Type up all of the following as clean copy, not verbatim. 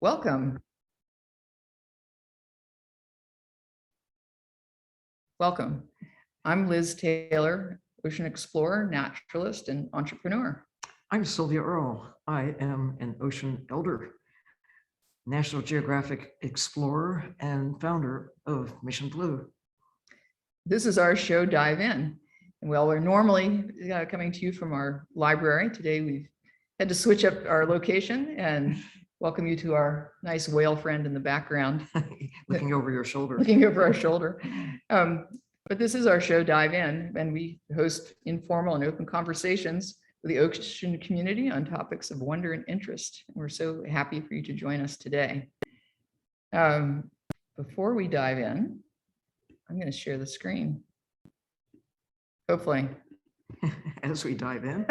Welcome. Welcome. I'm Liz Taylor, ocean explorer, naturalist, and entrepreneur. I'm Sylvia Earle. I am an ocean elder, National Geographic explorer, and founder of Mission Blue. This is our show, Dive In. And well, we're normally coming to you from our library. Today, we've had to switch up our location and welcome you to our nice whale friend in the background. Looking over your shoulder. Looking over our shoulder. But this is our show, Dive In, and we host informal and open conversations with the ocean community on topics of wonder and interest. And we're so happy for you to join us today. Before we dive in, I'm going to share the screen. Hopefully. As we dive in.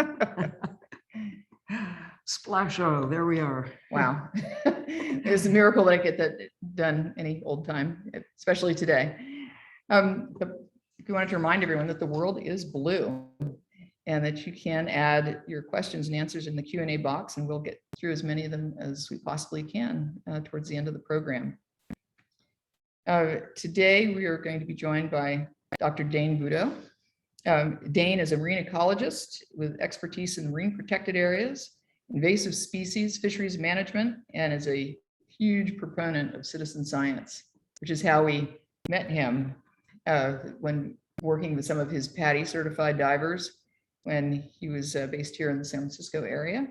Splash-o, there we are. Wow. It's a miracle that I get that done any old time, especially today. We wanted to remind everyone that the world is blue and that you can add your questions and answers in the Q&A box, and we'll get through as many of them as we possibly can towards the end of the program. Today, we are going to be joined by Dr. Dayne Buddo. Dayne is a marine ecologist with expertise in marine protected areas, invasive species, fisheries management, and is a huge proponent of citizen science, which is how we met him when working with some of his PADI certified divers when he was based here in the San Francisco area,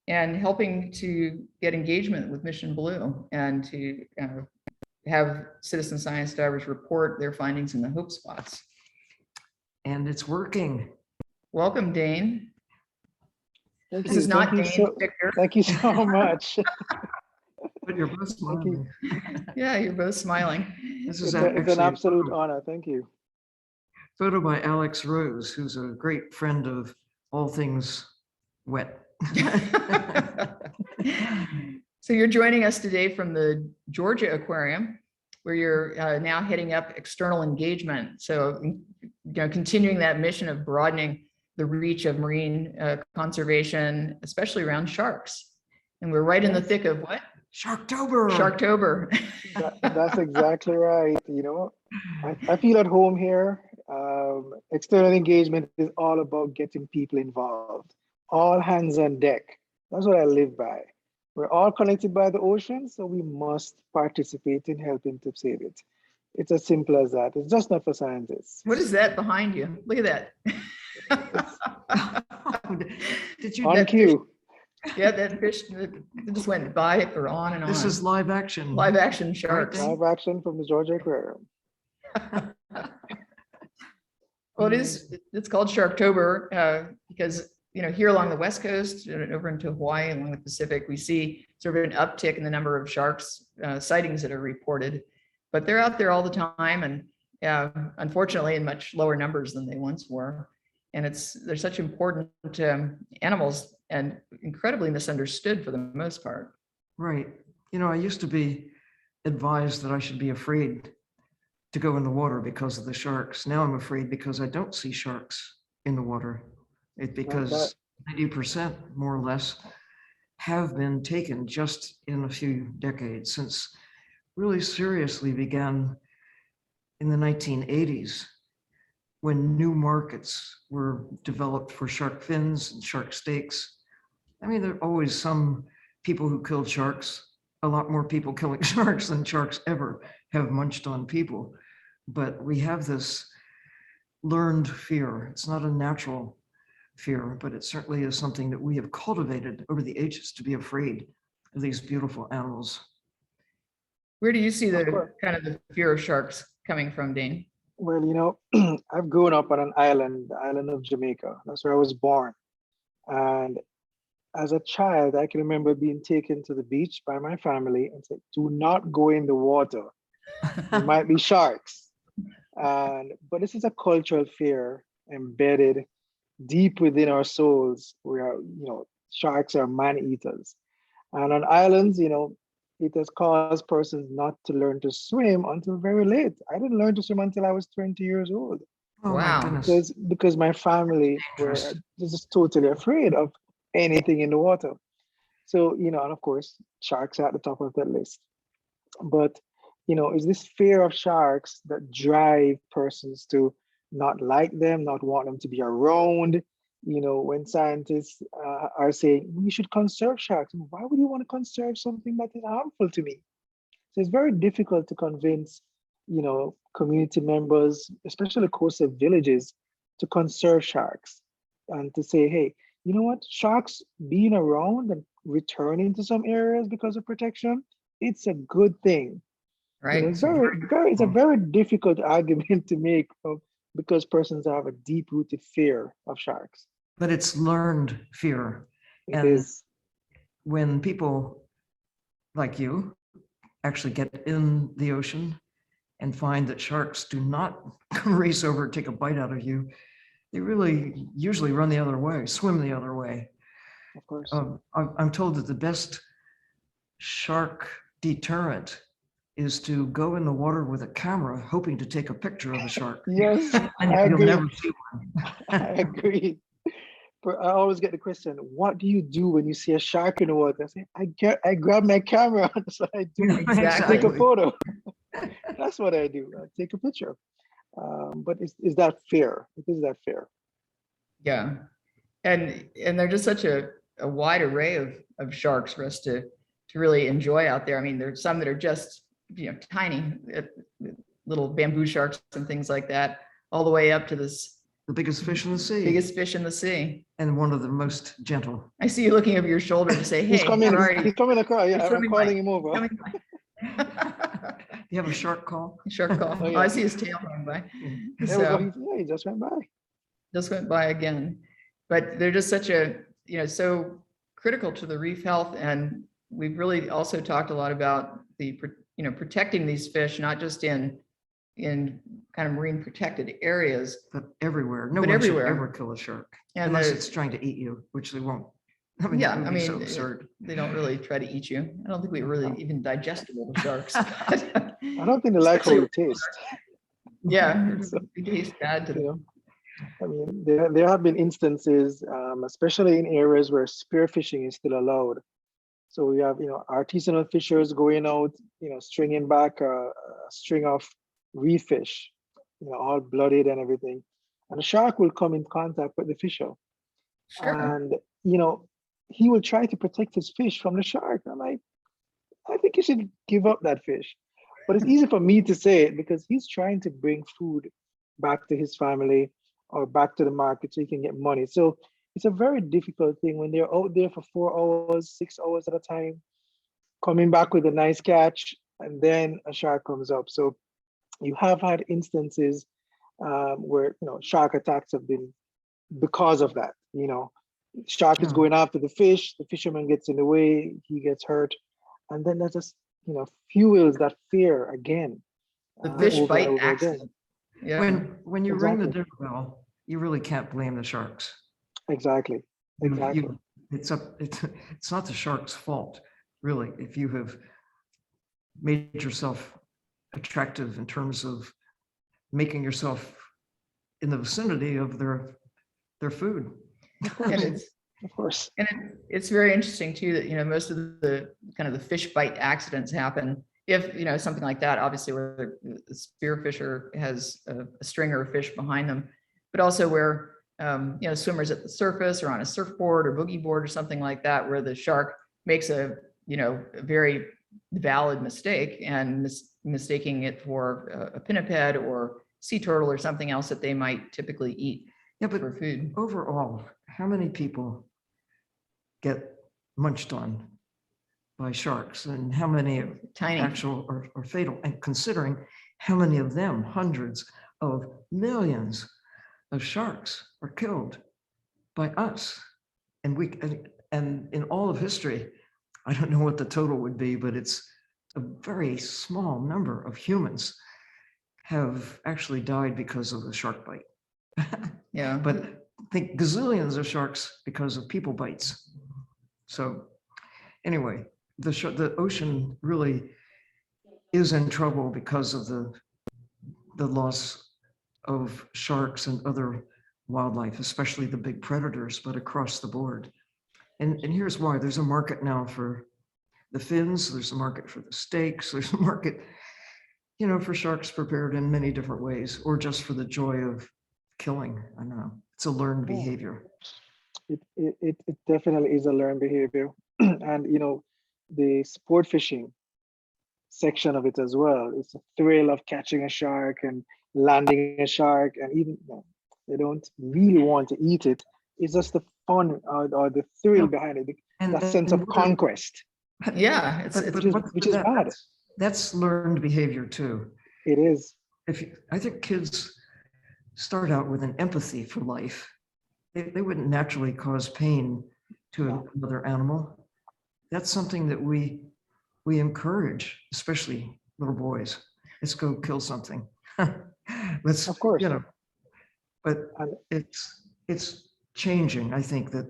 and helping to get engagement with Mission Blue and to have citizen science divers report their findings in the hope spots. And it's working. Welcome, Dayne. This is not Dayne Victor. Thank you so much. But you're both smiling. Yeah, you're both smiling. This is it's an absolute honor. Thank you. Photo by Alex Rose, who's a great friend of all things wet. So you're joining us today from the Georgia Aquarium, where you're now heading up external engagement. So, continuing that mission of broadening the reach of marine conservation, especially around sharks. And we're right in the thick of what? Sharktober. Sharktober. That's exactly right. I feel at home here. External engagement is all about getting people involved. All hands on deck. That's what I live by. We're all connected by the ocean, so we must participate in helping to save it. It's as simple as that. It's just not for scientists. What is that behind you? Look at that. Did you on cue? Yeah, that fish that just went by or on and on. This is live action. Live action sharks. Live action from the Georgia Aquarium. Well, it's called Sharktober because, here along the West Coast and over into Hawaii and along the Pacific, we see sort of an uptick in the number of sharks sightings that are reported, but they're out there all the time and unfortunately in much lower numbers than they once were. And they're such important animals and incredibly misunderstood for the most part. Right. I used to be advised that I should be afraid to go in the water because of the sharks. Now I'm afraid because I don't see sharks in the water. It's because 90% more or less have been taken just in a few decades, since really seriously began in the 1980s when new markets were developed for shark fins and shark steaks. I mean, there are always some people who killed sharks, a lot more people killing sharks than sharks ever have munched on people. But we have this learned fear. It's not a natural fear, but it certainly is something that we have cultivated over the ages to be afraid of these beautiful animals. Where do you see the kind of the fear of sharks coming from, Dayne? Well, I've grown up on an island, the island of Jamaica. That's where I was born. And as a child, I can remember being taken to the beach by my family and said, do not go in the water. There might be sharks. But this is a cultural fear embedded deep within our souls. We are, sharks are man-eaters. And on islands, it has caused persons not to learn to swim until very late. I didn't learn to swim until I was 20 years old. Oh, wow. Because my family were just totally afraid of anything in the water. So, and of course, sharks are at the top of that list. But, it's this fear of sharks that drive persons to not like them, not want them to be around. When scientists are saying we should conserve sharks, why would you want to conserve something that is harmful to me? So it's very difficult to convince, community members, especially coastal villages, to conserve sharks and to say, hey, you know what, sharks being around and returning to some areas because of protection, it's a good thing. Right. It's it's a very difficult argument to make because persons have a deep-rooted fear of sharks. But it's learned fear. It is. When people like you actually get in the ocean and find that sharks do not race over and take a bite out of you, they really usually run the other way, swim the other way. Of course. I'm told that the best shark deterrent is to go in the water with a camera, hoping to take a picture of a shark. Yes, And I you'll agree. never see one. I agree. But I always get the question, what do you do when you see a shark in the water? I say, I grab my camera. That's what I do. Exactly. Take a photo. That's what I do. I take a picture. But is that fair? It is that fair. Yeah. And they're just such a wide array of sharks for us to really enjoy out there. I mean, there's some that are just, tiny, little bamboo sharks and things like that, all the way up to The biggest fish in the sea. biggest fish in the sea. And one of the most gentle. I see you looking over your shoulder to say, hey, He's coming across. Yeah, He's I'm swimming calling by. him over. Coming by. You have a shark call? Shark call. Oh, Oh, yeah. I see his tail going by. There we So go. He just went by. just went by again. But they're just such a, so critical to the reef health. And we've really also talked a lot about the, protecting these fish, not just in kind of marine protected areas, But everywhere. No But one everywhere. should ever kill a shark. and Unless they're- it's trying to eat you, which they won't. I mean, Yeah, that would I be mean, so absurd. they don't really try to eat you. I don't think we're really even digestible to sharks. I don't think they like how we taste. Yeah, So, it tastes bad to them. I mean, there have been instances, especially in areas where spearfishing is still allowed. So we have, artisanal fishers going out, stringing back a string of reef fish, all blooded and everything. And the shark will come in contact with the fisher. Sure. And, he will try to protect his fish from the shark. I'm like, I think you should give up that fish. But it's easy for me to say it because he's trying to bring food back to his family or back to the market so he can get money. So it's a very difficult thing when they're out there for 4 hours, 6 hours at a time, coming back with a nice catch, and then a shark comes up. So you have had instances where shark attacks have been because of that. Shark is Yeah. going after the fish, the fisherman gets in the way, he gets hurt, and then that just fuels that fear again. The fish over bite and over again. accident. Yeah. When you ring the Exactly. doorbell, you really can't blame the sharks. Exactly. Exactly. It's not the shark's fault, really, if you have made yourself attractive in terms of making yourself in the vicinity of their food. And Of course. it's very interesting too that most of the kind of the fish bite accidents happen if something like that, obviously where the spearfisher has a stringer of fish behind them, but also where swimmers at the surface or on a surfboard or boogie board or something like that, where the shark makes a very valid mistake and mistaking it for a pinniped or sea turtle or something else that they might typically eat for food. Overall, how many people get munched on by sharks and how many Tiny. actual or fatal? And considering how many of them, hundreds of millions of sharks are killed by us. And in all of history, I don't know what the total would be, but it's a very small number of humans have actually died because of the shark bite. Yeah. But think gazillions of sharks because of people bites. So anyway, the ocean really is in trouble because of the loss of sharks and other wildlife, especially the big predators, but across the board. And here's why. There's a market now for the fins, there's a market for the steaks, there's a market, for sharks prepared in many different ways, or just for the joy of killing. I don't know. It's a learned Yeah. behavior. It definitely is a learned behavior. And the sport fishing section of it as well. It's a thrill of catching a shark and landing a shark, and even they don't really want to eat it. It's just the fun or the thrill behind it, that sense of conquest. Yeah, Which is bad. That's learned behavior too. It is. I think kids start out with an empathy for life. They wouldn't naturally cause pain to another animal. That's something that we encourage, especially little boys. Let's go kill something. Let's, Of course. But it's changing. I think that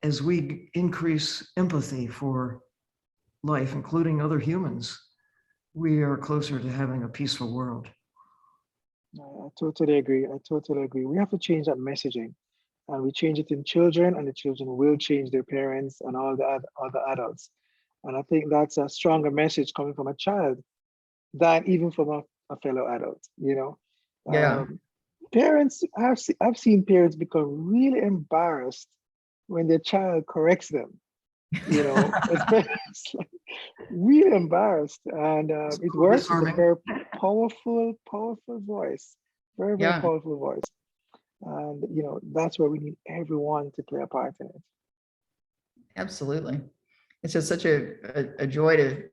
as we increase empathy for life, including other humans, we are closer to having a peaceful world. I totally agree. We have to change that messaging, and we change it in children, and the children will change their parents and all the other adults. And I think that's a stronger message coming from a child than even from a fellow adult. Yeah. Parents, I've seen parents become really embarrassed when their child corrects them. It's like really embarrassed, and it works with a very powerful voice, very powerful voice, and that's where we need everyone to play a part in it. Absolutely. It's just such a joy to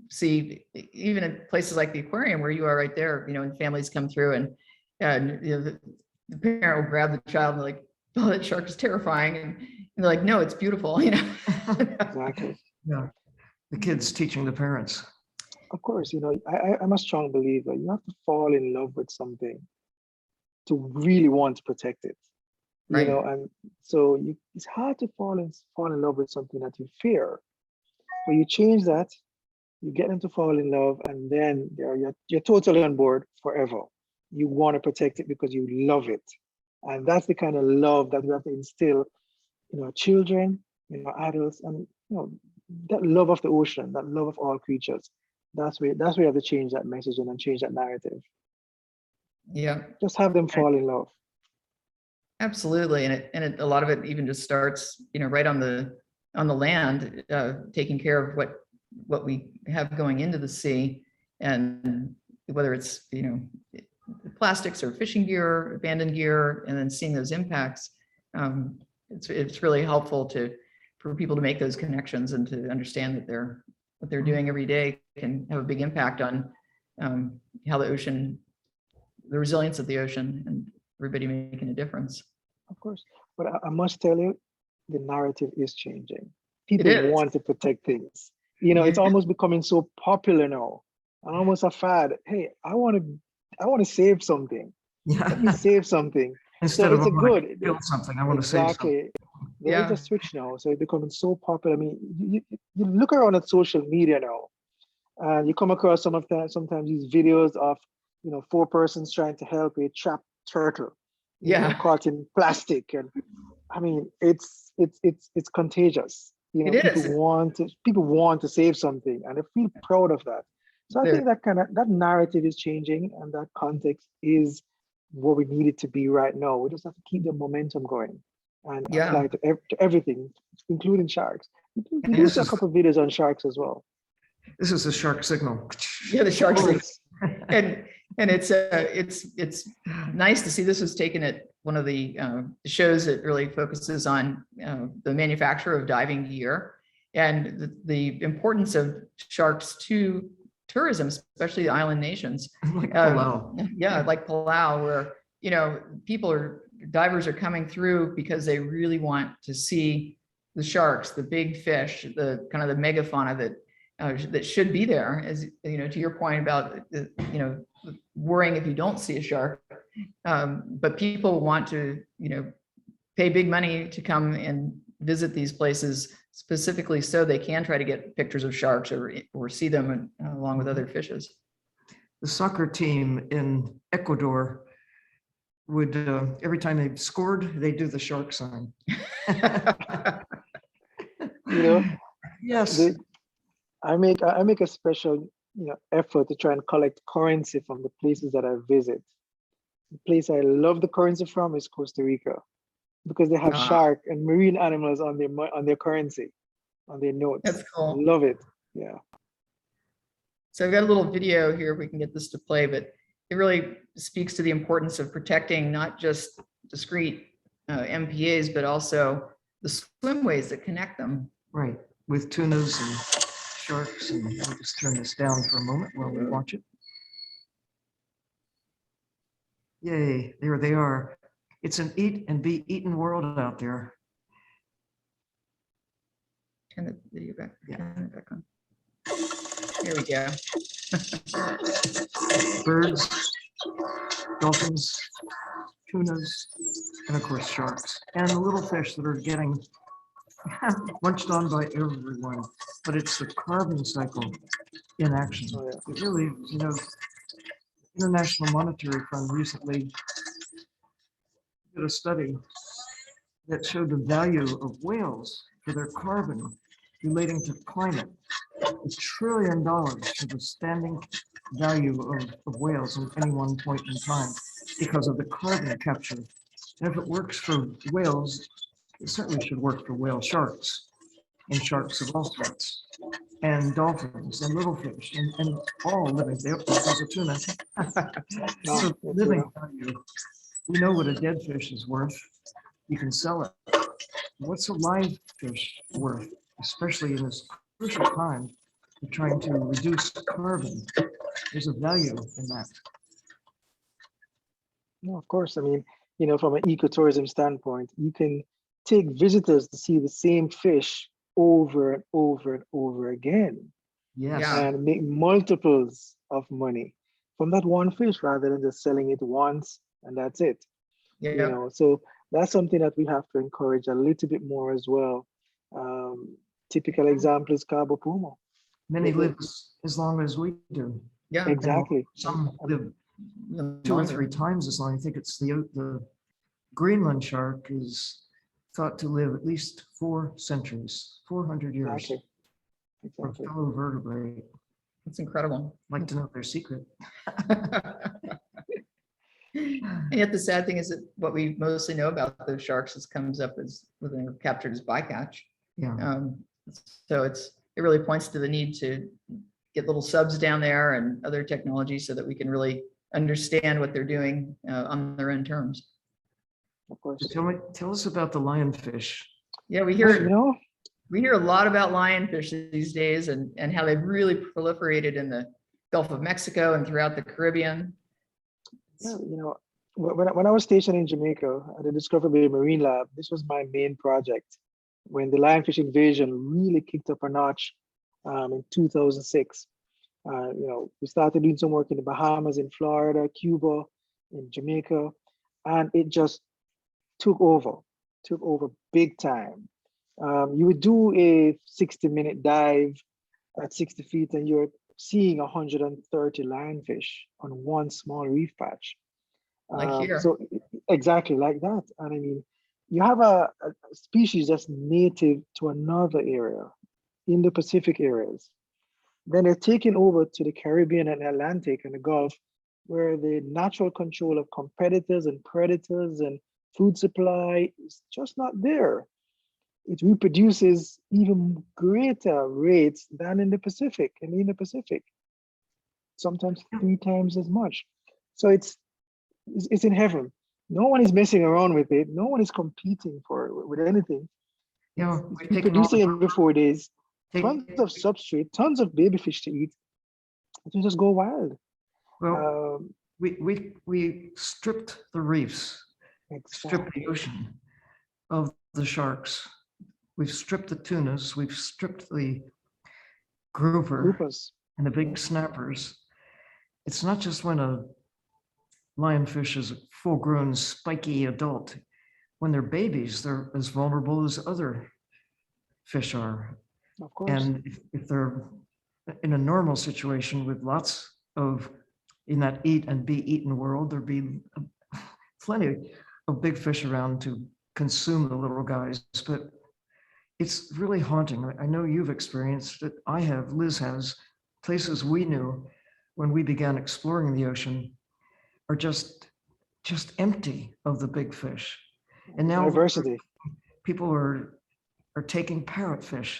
see, even in places like the aquarium where you are right there, and families come through and the parent will grab the child and they're like, oh, that shark is terrifying. And they're like, no, it's beautiful, Exactly. Yeah. The kids teaching the parents. Of course, I'm a strong believer. You have to fall in love with something to really want to protect it. Right. And so it's hard to fall in love with something that you fear. But you change that, you get them to fall in love, and then you're totally on board forever. You want to protect it because you love it. And that's the kind of love that we have to instill in our children, in our adults, and that love of the ocean, that love of all creatures. That's where we have to change that message and change that narrative. Yeah. Just have them fall in love. Absolutely. And a lot of it even just starts, right on the land, taking care of what we have going into the sea, and whether it's, plastics or fishing gear, abandoned gear, and then seeing those impacts. It's really helpful for people to make those connections and to understand that what they're doing every day can have a big impact on how the resilience of the ocean, and everybody making a difference. Of course, but I must tell you, the narrative is changing. People want to protect things. It's almost becoming so popular now, and almost a fad. Hey, I want to save something. Yeah. Let me save something. Instead so of it's a good. Kill something, I want to save something. Exactly. There is a switch now, so it's becoming so popular. I mean, you look around at social media now, and you come across sometimes these videos of 4 persons trying to help a trapped turtle, caught in plastic, and I mean it's contagious. People want to save something, and they feel proud of that. So I think that narrative is changing, and that context is what we need it to be right now. We just have to keep the momentum going and apply to everything, including sharks. We do a couple of videos on sharks as well. This is the shark signal. Yeah, the shark signal. And it's nice to see this was taken at one of the shows that really focuses on the manufacture of diving gear and the importance of sharks to tourism, especially the island nations. Like Palau. Like Palau, where divers are coming through because they really want to see the sharks, the big fish, the kind of the megafauna that should be there. As to your point about worrying if you don't see a shark, but people want to pay big money to come and visit these places specifically so they can try to get pictures of sharks or see them along with other fishes. The soccer team in Ecuador would every time they scored, they do the shark sign. You know, Yes, the, I make a special effort to try and collect currency from the places that I visit. The place I love the currency from is Costa Rica because they have Ah, shark and marine animals on their currency, on their notes. that's cool. Love it. Yeah. So I've got a little video here, if we can get this to play, but it really speaks to the importance of protecting not just discrete MPAs, but also the swimways that connect them. right. With tunas and sharks, and I'll just turn this down for a moment while we watch it. Yay, there they are. It's an eat and be eaten world out there. Turn the video back, Yeah. turn it back on. Here we go. Birds, dolphins, tunas, and of course sharks, and the little fish that are getting munched on by everyone. But it's the carbon cycle in action. Oh, yeah. It really, International Monetary Fund recently did a study that showed the value of whales for their carbon relating to climate. $1 trillion for the standing value of whales at any one point in time because of the carbon capture. And if it works for whales, it certainly should work for whale sharks and sharks of all sorts, and dolphins and little fish and all living. There's a tuna. No, So it's, living value. We know what a dead fish is worth. You can sell it. What's a live fish worth, especially in this crucial time of trying to reduce carbon? There's a value in that. no, of course. I mean, from an ecotourism standpoint, you can take visitors to see the same fish over and over and over again Yes. Yeah. and make multiples of money from that one fish rather than just selling it once and that's it. Yeah. So that's something that we have to encourage a little bit more as well. Typical example is Cabo Puma. Many Yeah. live as long as we do. Yeah. Exactly. Some live Yeah. 2 or 3 times as long. I think it's the Greenland shark is thought to live at least 4 centuries, 400 years. Exactly. For Exactly. fellow vertebrate. It's incredible. Like to know their secret. And yet the sad thing is that what we mostly know about those sharks is comes up as when they're captured as bycatch. Yeah. So it really points to the need to get little subs down there and other technology so that we can really understand what they're doing on their own terms. Of course. Tell us about the lionfish. Yeah, we Well, hear a lot about lionfish these days and how they've really proliferated in the Gulf of Mexico and throughout the Caribbean. yeah, when I was stationed in Jamaica at the Discovery Bay Marine Lab, this was my main project. When the lionfish invasion really kicked up a notch in 2006, we started doing some work in the Bahamas, in Florida, Cuba, in Jamaica, and it just took over big time. You would do a 60-minute dive at 60 feet and you're seeing 130 lionfish on one small reef patch. Like here. So exactly like that. And I mean, you have a species that's native to another area in the Pacific areas. Then they're taken over to the Caribbean and Atlantic and the Gulf, where the natural control of competitors and predators and food supply is just not there. It reproduces even greater rates than in the Pacific and in the Pacific, sometimes 3 times as much. So it's in heaven. No one is messing around with it. No one is competing with anything. We've It's taken all producing the every 4 days, take- tons of substrate, tons of baby fish to eat. It will just go wild. well, we stripped the reefs, stripped the Exactly. ocean of the sharks. We've stripped the tunas, we've stripped the grouper Groupers. and the big snappers. It's not just when a lionfish is a full-grown spiky adult. When they're babies, they're as vulnerable as other fish are. Of course. And if they're in a normal situation with lots of, in that eat and be eaten world, there'd be plenty of big fish around to consume the little guys. But it's really haunting. I know you've experienced it. I have, Liz has. Places we knew when we began exploring the ocean are just empty of the big fish. And now Diversity. people are taking parrotfish.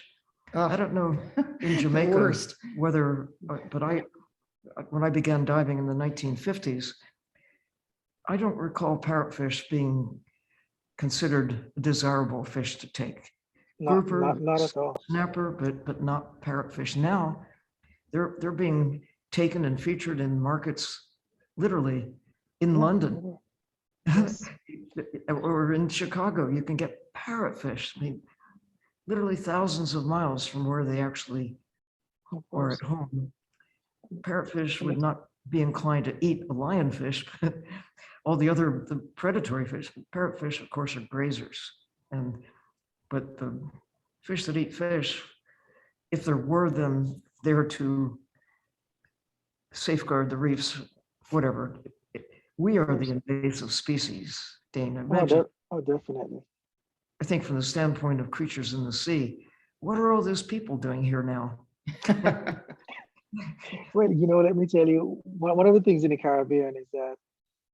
Oh, I don't know in the Jamaica worst. whether, but when I began diving in the 1950s, I don't recall parrotfish being considered a desirable fish to take. Grouper, Not at all. snapper, but not parrotfish. Now they're being taken and featured in markets, literally in London. Yes. Or in Chicago, you can get parrotfish. I mean, literally thousands of miles from where they actually Of are course. at home. Parrotfish would not be inclined to eat a lionfish, but all the predatory fish. Parrotfish, of course, are grazers, but the fish that eat fish, if there were them there to safeguard the reefs, whatever, we are the invasive species, Dane. Imagine, Definitely. I think from the standpoint of creatures in the sea, what are all those people doing here now? Well, let me tell you, one of the things in the Caribbean is that,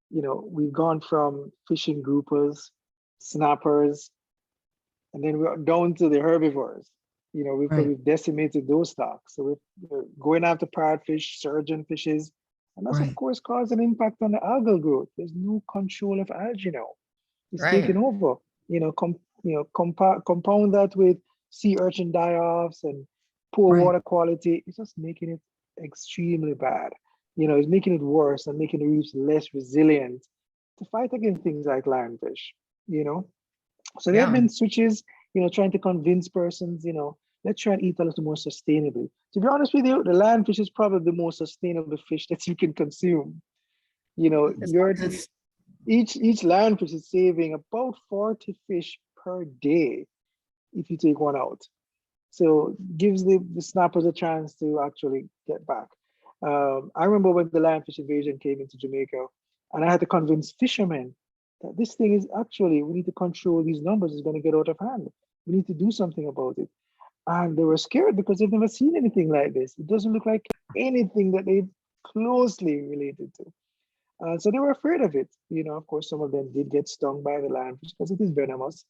we've gone from fishing groupers, snappers, and then we're down to the herbivores. Right. We've decimated those stocks. So we're going after parrotfish, surgeon fishes, and that's of Right. course caused an impact on the algal growth. There's no control of algae now. It's Right. taken over. Compound that with sea urchin die-offs and poor Right. water quality. It's just making it extremely bad. It's making it worse and making the reefs less resilient to fight against things like lionfish. So there have Yeah. been switches, trying to convince persons, let's try and eat a little more sustainably. To be honest with you, the lionfish is probably the most sustainable fish that you can consume. As long as it's- Each lionfish is saving about 40 fish per day if you take one out. So gives the snappers a chance to actually get back. I remember when the lionfish invasion came into Jamaica, and I had to convince fishermen that this thing is actually, we need to control these numbers, it's going to get out of hand. We need to do something about it. And they were scared because they've never seen anything like this. It doesn't look like anything that they closely related to. So they were afraid of it. Of course, some of them did get stung by the lionfish because it is venomous.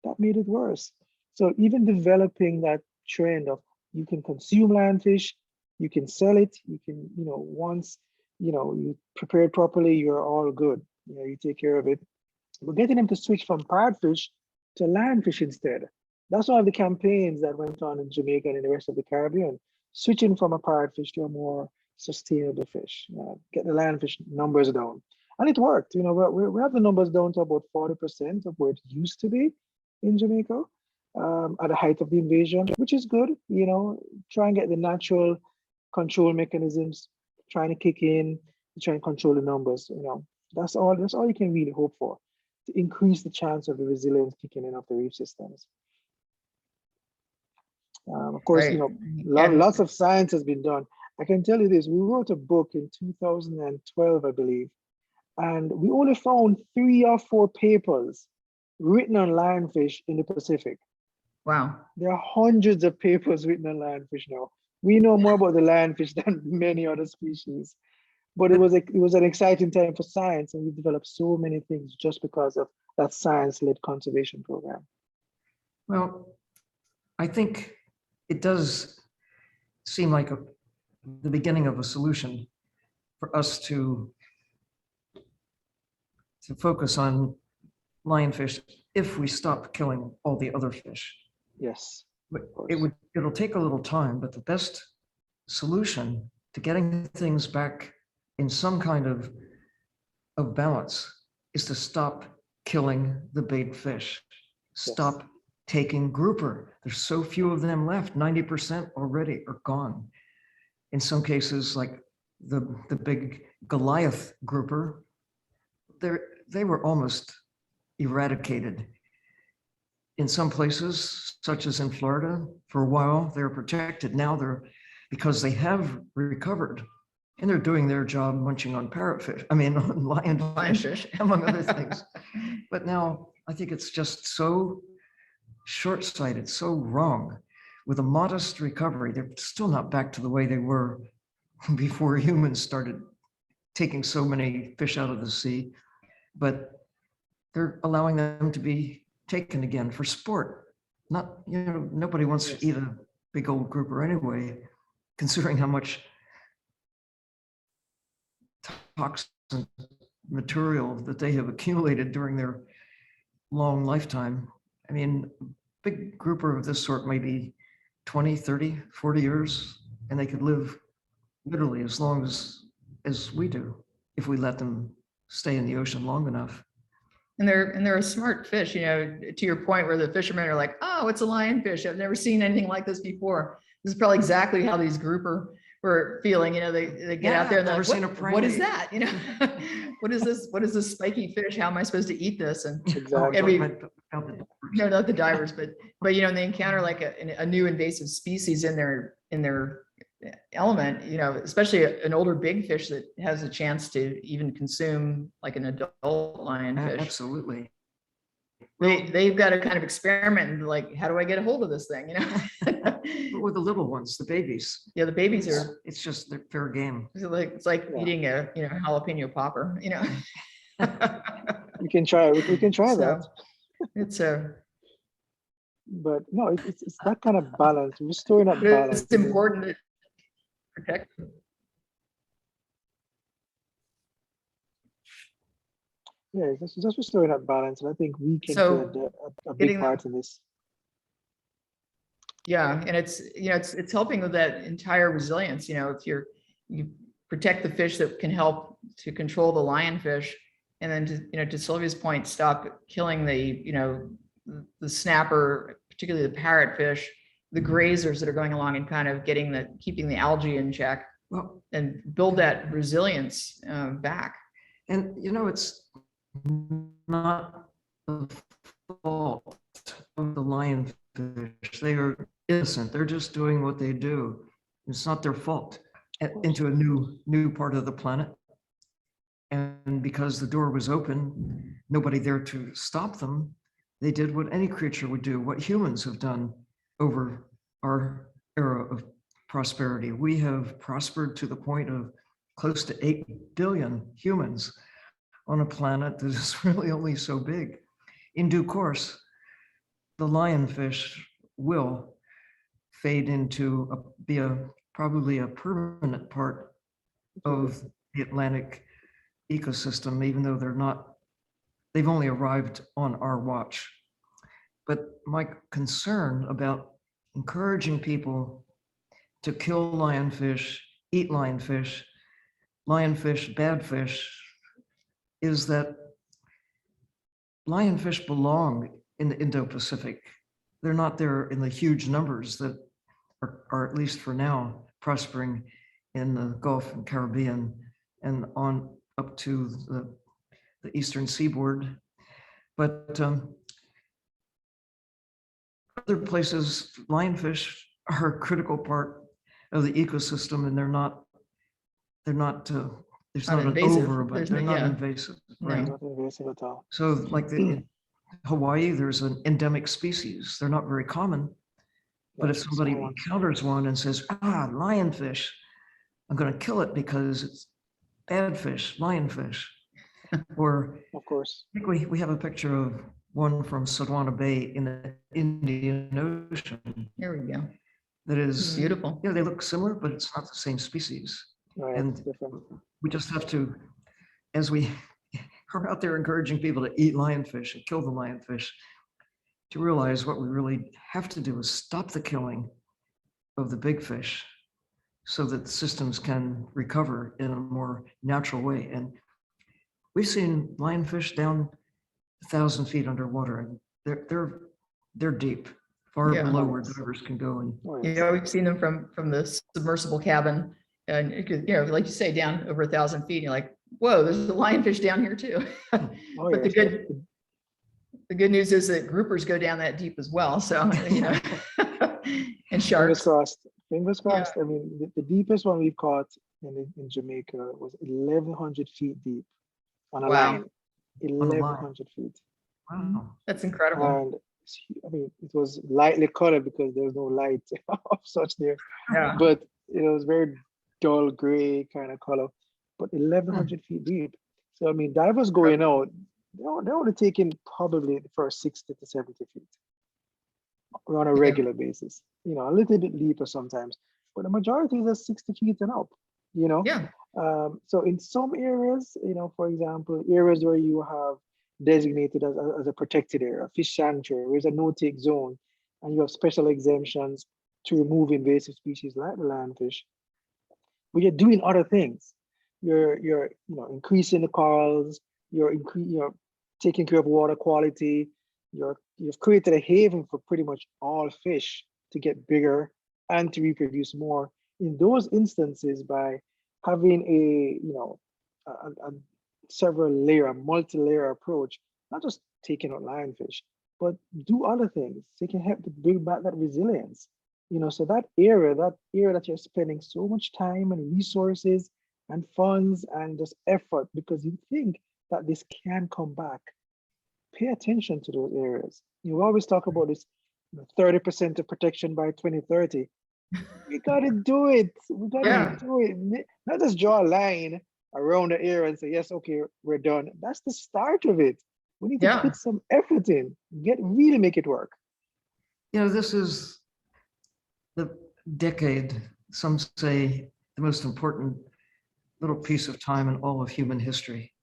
That made it worse. So even developing that trend of you can consume lionfish, you can sell it, you can, once, you prepare it properly, you're all good. You take care of it. But getting them to switch from parrotfish to lionfish instead. That's one of the campaigns that went on in Jamaica and in the rest of the Caribbean, switching from a parrotfish to a more sustainable fish, get the lionfish numbers down. And it worked. We have the numbers down to about 40% of where it used to be in Jamaica at the height of the invasion, which is good. Try and get the natural control mechanisms, trying to kick in, try and control the numbers. That's all you can really hope for, to increase the chance of the resilience kicking in of the reef systems. Of course, Right. lots of science has been done. I can tell you this, we wrote a book in 2012, I believe, and we only found 3 or 4 papers written on lionfish in the Pacific. Wow. There are hundreds of papers written on lionfish now. We know more about the lionfish than many other species, but it was an exciting time for science, and we developed so many things just because of that science-led conservation program. Well, I think it does seem like the beginning of a solution for us to focus on lionfish if we stop killing all the other fish. Yes. But it'll take a little time, but the best solution to getting things back in some kind of balance is to stop killing the big fish. Stop taking grouper. There's so few of them left. 90% already are gone. In some cases, like the big Goliath grouper, they were almost eradicated. In some places, such as in Florida, for a while, they were protected. Now because they have recovered, and they're doing their job munching on parrotfish, on lionfish, among other things. But now I think it's just so short-sighted, so wrong. With a modest recovery, they're still not back to the way they were before humans started taking so many fish out of the sea, but they're allowing them to be taken again for sport. Not, nobody wants to eat a big old grouper anyway, considering how much toxin material that they have accumulated during their long lifetime. I mean, big grouper of this sort may be 20, 30, 40 years, and they could live literally as long as we do, if we let them stay in the ocean long enough. And they're a smart fish, to your point where the fishermen are like, oh, it's a lionfish. I've never seen anything like this before. This is probably exactly how these grouper were feeling. They get out there and they're like, what is that? What is this? What is this spiky fish? How am I supposed to eat this? And Exactly. no, not the divers, but they encounter like a new invasive species in their element, especially an older big fish that has a chance to even consume like an adult lionfish. Absolutely. They've got to kind of experiment and like, how do I get a hold of this thing? But with the little ones, the babies. Yeah, the babies are. It's just they're fair game. It's like eating a jalapeno popper. We can try. We can try that. It's a. But no, it's that kind of balance, restoring that balance. It's important to protect them. Yeah, just restoring that balance, and I think we can play a big part in this. Yeah, and it's helping with that entire resilience. If you protect the fish that can help to control the lionfish, and then to Sylvia's point, stop killing the snapper, particularly the parrotfish, the grazers that are going along and kind of keeping the algae in check, and build that resilience back. And it's not the fault of the lionfish. They are innocent. They're just doing what they do. It's not their fault. Into a new part of the planet. And because the door was open, nobody there to stop them, they did what any creature would do, what humans have done over our era of prosperity. We have prospered to the point of close to 8 billion humans on a planet that is really only so big. In due course, the lionfish will fade into probably a permanent part of the Atlantic ecosystem, even though they've only arrived on our watch. But my concern about encouraging people to kill lionfish, eat lionfish, bad fish, is that lionfish belong in the Indo-Pacific. They're not there in the huge numbers that are at least for now, prospering in the Gulf and Caribbean and on up to the eastern seaboard. But other places, lionfish are a critical part of the ecosystem, and it's not an over, but they're not invasive. Right. Not invasive at all. So like in Hawaii, there's an endemic species. They're not very common, but if somebody encounters one and says, lionfish, I'm going to kill it because it's bad fish, lionfish. Or of course, I think we have a picture of one from Sodwana Bay in the Indian Ocean. There we go. That is beautiful. They look similar, but it's not the same species. right, And different. we just have to, as we are out there encouraging people to eat lionfish and kill the lionfish, to realize what we really have to do is stop the killing of the big fish so that the systems can recover in a more natural way. And we've seen lionfish down 1,000 feet underwater, and they're deep, far below where divers can go. And we've seen them from the submersible cabin, and like you say, down over 1,000 feet. And you're like, whoa, there's a lionfish down here too. But the good news is that groupers go down that deep as well. So and sharks. Fingers crossed. I mean, the deepest one we've caught in Jamaica was 1,100 feet deep on a line. 1,100 feet. Wow, that's incredible. And I mean, it was lightly colored because there was no light of such there, Yeah. but it was very dull gray kind of color, but Hmm. 1,100 feet deep. So, I mean, divers going out, they're only taking probably the first 60 to 70 feet on a Yeah. regular basis, a little bit deeper sometimes, but the majority is at 60 feet and up, you know. Yeah. So in some areas, for example, areas where you have designated as a protected area, fish sanctuary, where there's a no-take zone, and you have special exemptions to remove invasive species like the lionfish, but you're doing other things. You're increasing the corals, you're taking care of water quality, you've created a haven for pretty much all fish to get bigger and to reproduce more. In those instances, by having a several layer, multi-layer approach, not just taking out lionfish, but do other things. They can help to bring back that resilience. So that area that you're spending so much time and resources and funds and just effort because you think that this can come back, pay attention to those areas. You always talk about this 30% of protection by 2030. We gotta do it. We gotta Yeah. do it. Not just draw a line around the area and say, yes, okay, we're done. That's the start of it. We need to Yeah. put some effort in, really make it work. This is the decade, some say the most important little piece of time in all of human history.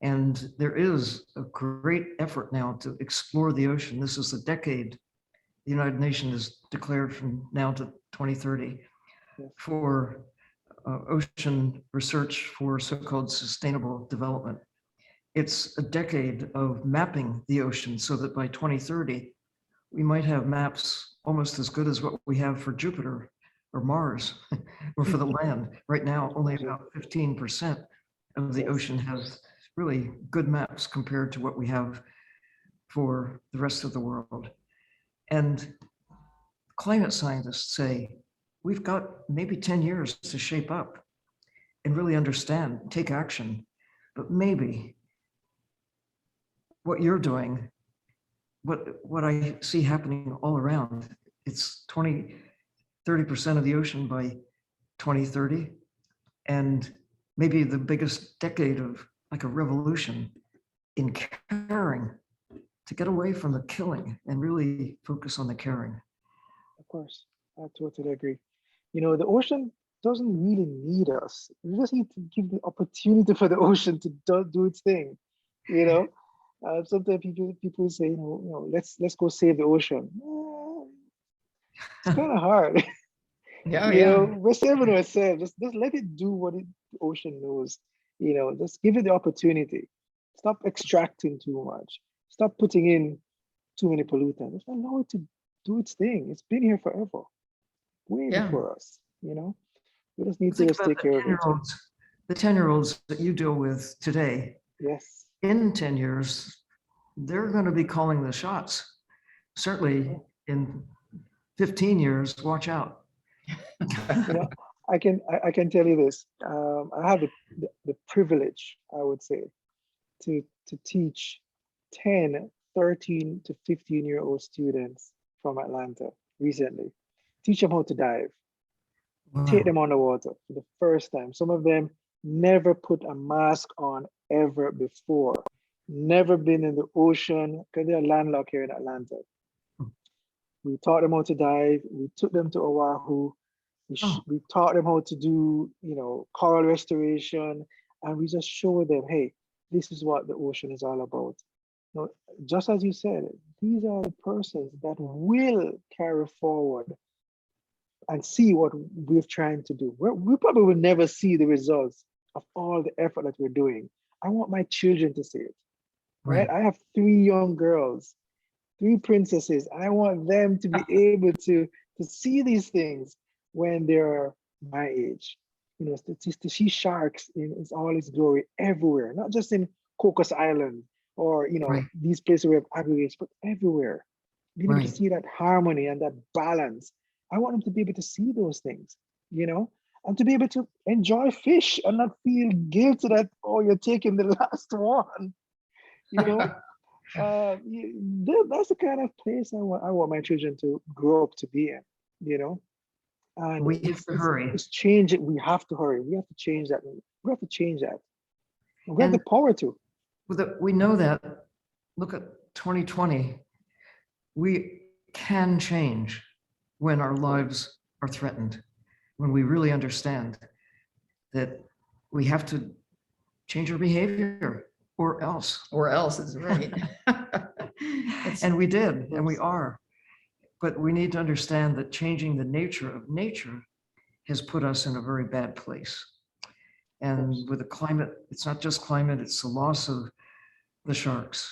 And there is a great effort now to explore the ocean. This is the decade the United Nations has declared from now to 2030 for ocean research for so-called sustainable development. It's a decade of mapping the ocean so that by 2030, we might have maps almost as good as what we have for Jupiter or Mars or for the land. Right now, only about 15% of the ocean has really good maps compared to what we have for the rest of the world. And climate scientists say, we've got maybe 10 years to shape up and really understand, take action, but maybe what you're doing, what I see happening all around, it's 30% of the ocean by 2030, and maybe the biggest decade of like a revolution in caring, to get away from the killing and really focus on the caring. Of course, I totally agree. The ocean doesn't really need us. We just need to give the opportunity for the ocean to do its thing. Sometimes people say, let's go save the ocean. It's kind of hard. Yeah. We're saving ourselves. Just let it do what the ocean knows. Just give it the opportunity. Stop extracting too much. Stop putting in too many pollutants. Just allow it to do its thing. It's been here forever, way before us. We just need to just take care of it. The 10-year-olds that you deal with today, Yes. in 10 years, they're going to be calling the shots. Certainly in 15 years, watch out. I can tell you this. I have the privilege, I would say, to teach 10, 13 to 15-year-old students from Atlanta recently. Teach them how to dive. Wow. Take them underwater for the first time. Some of them never put a mask on ever before. Never been in the ocean because they're landlocked here in Atlanta. We taught them how to dive. We took them to Oahu. We taught them how to do, coral restoration, and we just showed them, hey, this is what the ocean is all about. Just as you said, these are the persons that will carry forward and see what we're trying to do. We probably will never see the results of all the effort that we're doing. I want my children to see it, right? I have 3 young girls, 3 princesses. I want them to be able to see these things when they're my age. To see sharks in all its glory everywhere, not just in Cocos Island or these places where we have aggregates, but everywhere. Being able to see that harmony and that balance. I want them to be able to see those things, and to be able to enjoy fish and not feel guilty that, oh, you're taking the last one, That's the kind of place I want my children to grow up to be in, you know. And We have to hurry. it's change it. We have to hurry. We have to change that. We have to change that. We have And the power to. we know that. Look at 2020. We can change when our lives are threatened, when we really understand that we have to change our behavior or else. Or else is right. And we did, and we are. But we need to understand that changing the nature of nature has put us in a very bad place. And with the climate, it's not just climate, it's the loss of the sharks,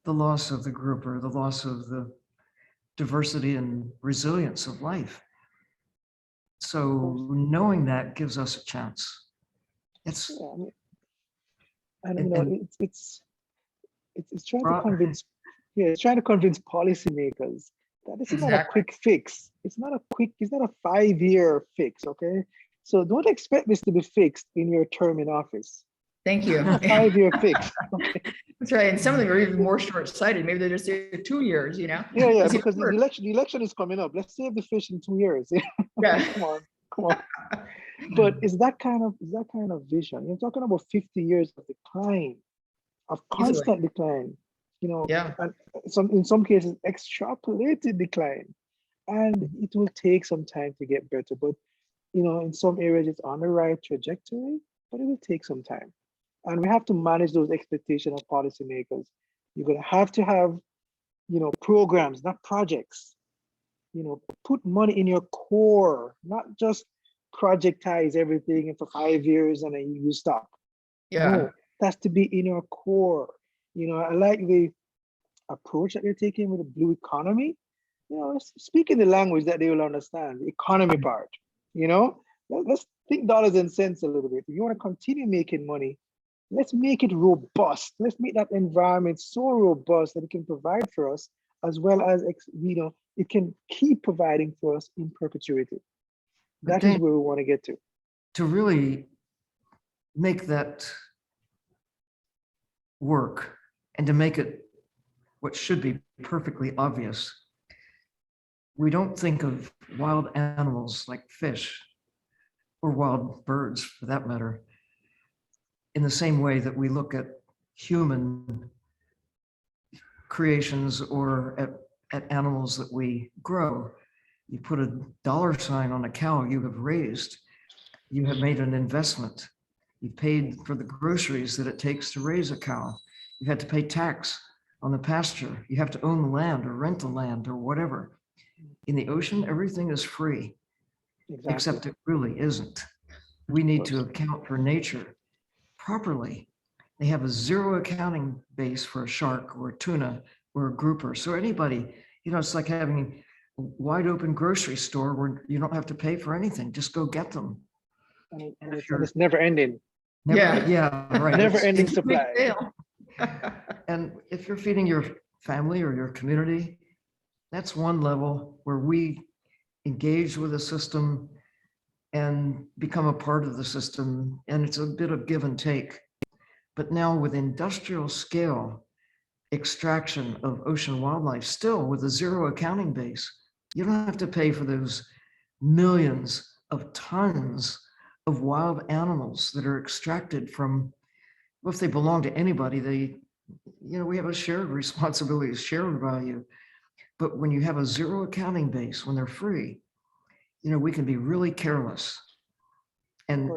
the loss of the grouper, the loss of the diversity and resilience of life. So knowing that gives us a chance. It's Yeah, I mean, and you know, it's trying to convince, yeah, it's trying to convince policymakers that this is not a quick fix. It's not a 5-year fix, okay? So don't expect this to be fixed in your term in office. Thank you. A 5-year fix. Okay. That's right. And some of them are even more short-sighted. Maybe they're just there 2 years, you know? Yeah, because the election is coming up. Let's save the fish in 2 years. Yeah. Come on. But it's that kind of vision. You're talking about 50 years of decline, of constant decline, you know, yeah. And in some cases extrapolated decline. And it will take some time to get better. But you know, in some areas it's on the right trajectory, but it will take some time. And we have to manage those expectations of policymakers. You're going to have, you know, programs, not projects. You know, put money in your core, not just projectize everything for 5 years and then you stop. Yeah. No, that's to be in your core. You know, I like the approach that they're taking with the blue economy. You know, speaking the language that they will understand, the economy part. You know, let's think dollars and cents a little bit. If you want to continue making money, let's make it robust. Let's make that environment so robust that it can provide for us, as well as, you know, it can keep providing for us in perpetuity. That is where we want to get to. To really make that work and to make it what should be perfectly obvious, we don't think of wild animals like fish or wild birds for that matter in the same way that we look at human creations or at animals that we grow. You put a dollar sign on a cow you have raised, you have made an investment. You paid for the groceries that it takes to raise a cow. You had to pay tax on the pasture. You have to own the land or rent the land or whatever. In the ocean, everything is free, except it really isn't. We need to account for nature properly. They have a zero accounting base for a shark or a tuna or a grouper. So anybody, you know, it's like having a wide open grocery store where you don't have to pay for anything, just go get them. And it's never ending. Yeah, right. Never ending supply. And if you're feeding your family or your community, that's one level where we engage with the system and become a part of the system. And it's a bit of give and take. But now with industrial scale extraction of ocean wildlife, still with a zero accounting base, you don't have to pay for those millions of tons of wild animals that are extracted from, well, if they belong to anybody, they, you know, we have a shared responsibility, shared value. But when you have a zero accounting base, when they're free, you know, we can be really careless and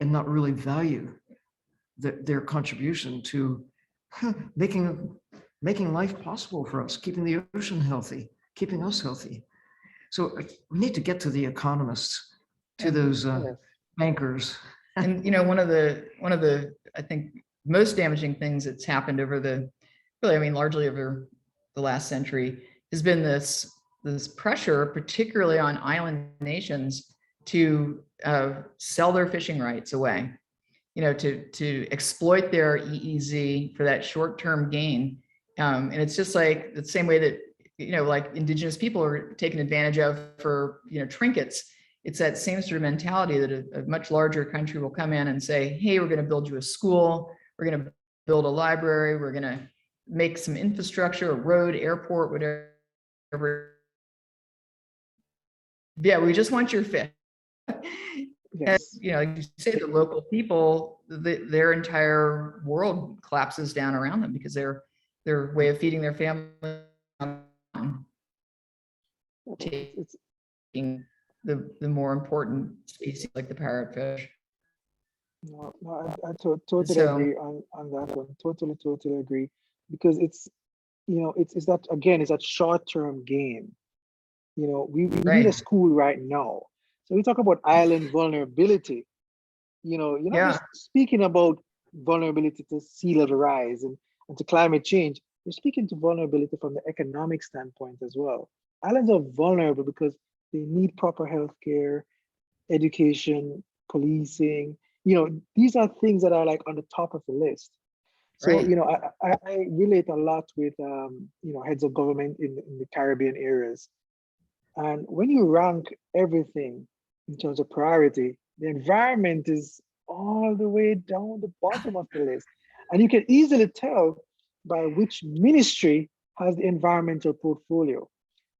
not really value their contribution to making life possible for us, keeping the ocean healthy, keeping us healthy. So we need to get to the economists, to those bankers. And you know, one of the I think most damaging things that's happened over largely over the last century has been this pressure, particularly on island nations, to sell their fishing rights away, you know, to exploit their EEZ for that short-term gain. And it's just like the same way that, you know, like indigenous people are taken advantage of for, you know, trinkets. It's that same sort of mentality that a much larger country will come in and say, hey, we're going to build you a school. We're going to build a library. We're going to make some infrastructure, a road, airport, whatever. Yeah, we just want your fish. Yes. You know, like you say, the local people, their entire world collapses down around them because their way of feeding their family, It's taking the more important species like the parrotfish. no, I totally So- agree on that one. Totally agree. Because it's, you know, it's that, again, it's that short-term game. You know, we need a Right. school right now. So we talk about island vulnerability. You know, you're not Yeah. just speaking about vulnerability to sea level rise and to climate change. You're speaking to vulnerability from the economic standpoint as well. Islands are vulnerable because they need proper health care, education, policing. You know, these are things that are like on the top of the list. So, Right. you know, I relate a lot with, you know, heads of government in the Caribbean areas. And when you rank everything in terms of priority, the environment is all the way down the bottom of the list. And you can easily tell by which ministry has the environmental portfolio.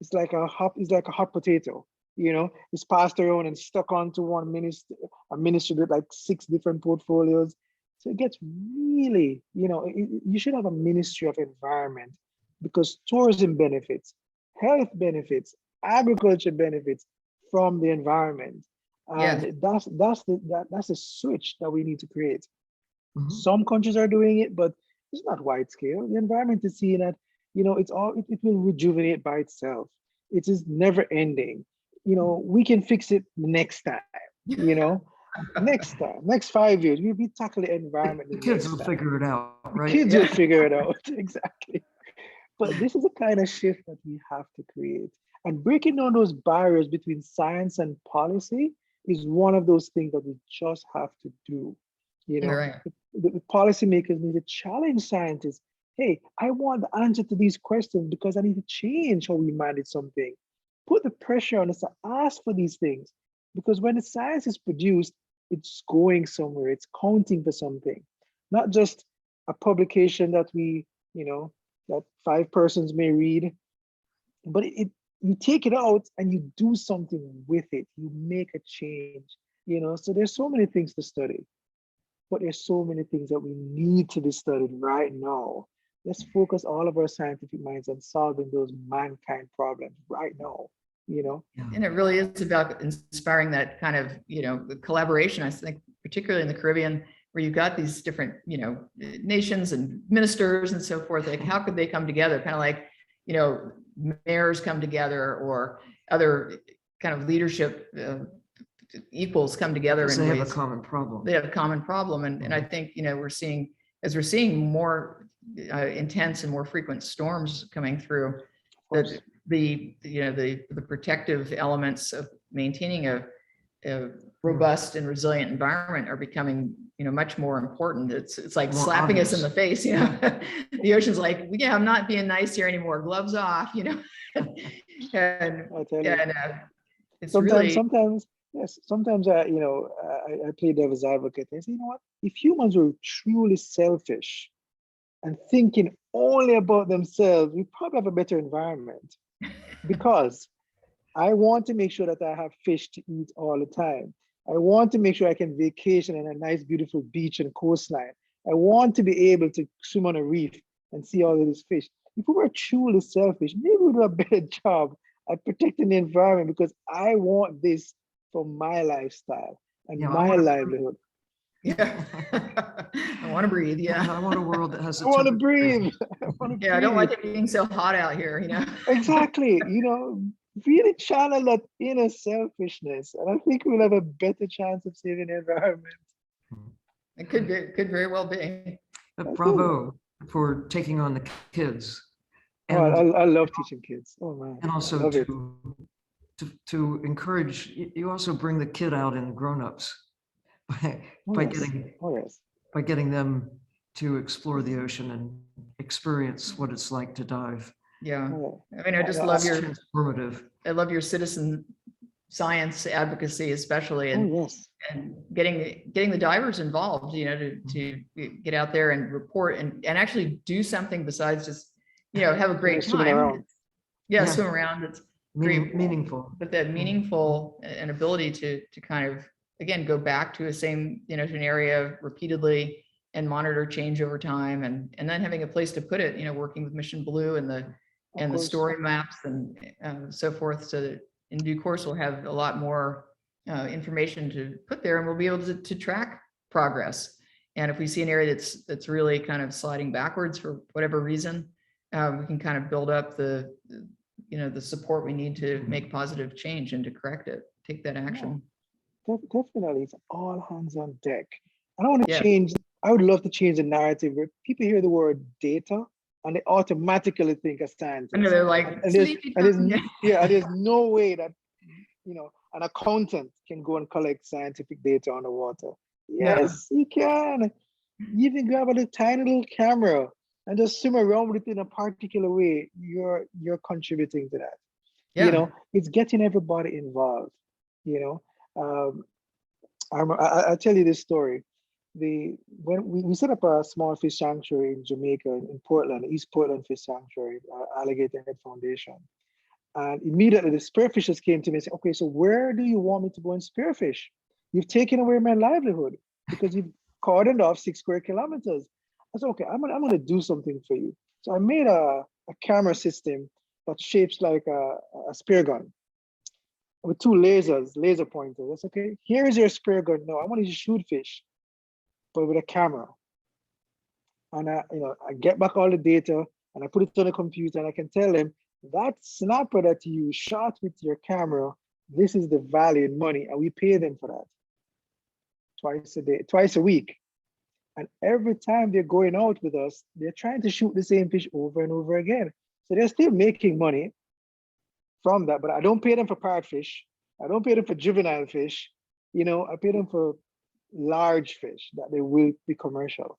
It's like a hot potato, you know, it's passed around and stuck onto one ministry, a ministry with like 6 different portfolios. So it gets really, you know, you should have a ministry of environment because tourism benefits, health benefits, agriculture benefits from the environment. Yeah. And that's the switch that we need to create. Mhm. Some countries are doing it, but it's not wide scale. The environment is seeing that, you know, it will rejuvenate by itself. It is never ending. You know, we can fix it next time, you know, next time, next 5 years, we'll be tackling the environment The the kids next will time. figure it out, The right? kids Yeah. will figure it out, exactly. But this is the kind of shift that we have to create. And breaking down those barriers between science and policy is one of those things that we just have to do. You know, Right. the policymakers need to challenge scientists. Hey, I want the answer to these questions because I need to change how we manage something. Put the pressure on us to ask for these things. Because when the science is produced, it's going somewhere, it's counting for something, not just a publication that we, you know, that 5 persons may read, but you take it out and you do something with it. You make a change, you know. So there's so many things to study, but there's so many things that we need to be studied right now. Let's focus all of our scientific minds on solving those mankind problems right now, you know. Yeah. And it really is about inspiring that kind of, you know, the collaboration. I think particularly in the Caribbean, where you've got these different, you know, nations and ministers and so forth. Like, how could they come together? Kind of like, you know, mayors come together or other kind of leadership equals come together Because in they have a ways. common problem. They have a common problem, and I think, you know, we're seeing more intense and more frequent storms coming through, that the you know the protective elements of maintaining a robust and resilient environment are becoming, you know, much more important. It's like More slapping us in obvious. the face, you know. The ocean's like, yeah, I'm not being nice here anymore. Gloves off, you know. and I tell you. and it's really Sometimes I, you know, I play devil's advocate and say, you know what, if humans were truly selfish and thinking only about themselves, we probably have a better environment. Because I want to make sure that I have fish to eat all the time. I want to make sure I can vacation on a nice, beautiful beach and coastline. I want to be able to swim on a reef and see all of these fish. If we were truly selfish, maybe we'd do a better job at protecting the environment, because I want this for my lifestyle and Yeah, my livelihood. yeah. I want to breathe. Yeah, Yeah. I want a world that has I a want to temperature. breathe. I want to Yeah. I don't breathe. like it being so hot out here, you know. Exactly. You know, really channel that inner selfishness. And I think we'll have a better chance of saving the environment. It could very well be. Bravo for taking on the kids. Oh, I love teaching kids. Oh man, And I also love it. to encourage, you also bring the kid out in grown-ups by, Oh yes. Oh yes. by getting them to explore the ocean and experience what it's like to dive. Yeah. Oh, I mean, I just I- love It's your transformative. I love your citizen science advocacy, especially, Oh, and yes. getting the divers involved, to get out there and report and actually do something besides just, have a great Swimming time. around. Yeah, Yeah. swim around. It's great, Meaningful. but that meaningful and ability to kind of, again, go back to a same, to an area repeatedly and monitor change over time, and then having a place to put it, working with Mission Blue and the course. story maps and so forth, so that in due course we'll have a lot more information to put there, and we'll be able to track progress. And if we see an area that's really kind of sliding backwards for whatever reason, we can kind of build up the support we need to make positive change and to correct it, take that action. Definitely, it's all hands on deck. I don't want to Yeah. change. I would love to change the narrative where people hear the word data and they automatically think of science. I know they're like, And there's, sleepy and there's, time. yeah, there's no way that an accountant can go and collect scientific data on the water. Yes, you can. You can grab a little tiny little camera and just swim around with it in a particular way. You're contributing to that. Yeah. It's getting everybody involved. I'll tell you this story. When we set up a small fish sanctuary in Jamaica, in Portland, East Portland Fish Sanctuary, Alligator Head Foundation. And immediately the spearfishers came to me and said, okay, so where do you want me to go and spearfish? You've taken away my livelihood because you've cordoned off 6 square kilometers. I said, okay, I'm gonna do something for you. So I made a camera system that shapes like a spear gun with 2 laser pointers. That's okay. Here is your spear gun. No, I want you to shoot fish, but with a camera. And I get back all the data and I put it on the computer, and I can tell them that snapper that you shot with your camera, this is the value in money, and we pay them for that twice a week. And every time they're going out with us, they're trying to shoot the same fish over and over again. So they're still making money from that, but I don't pay them for parrotfish. I don't pay them for juvenile fish. I pay them for large fish that they will be commercial.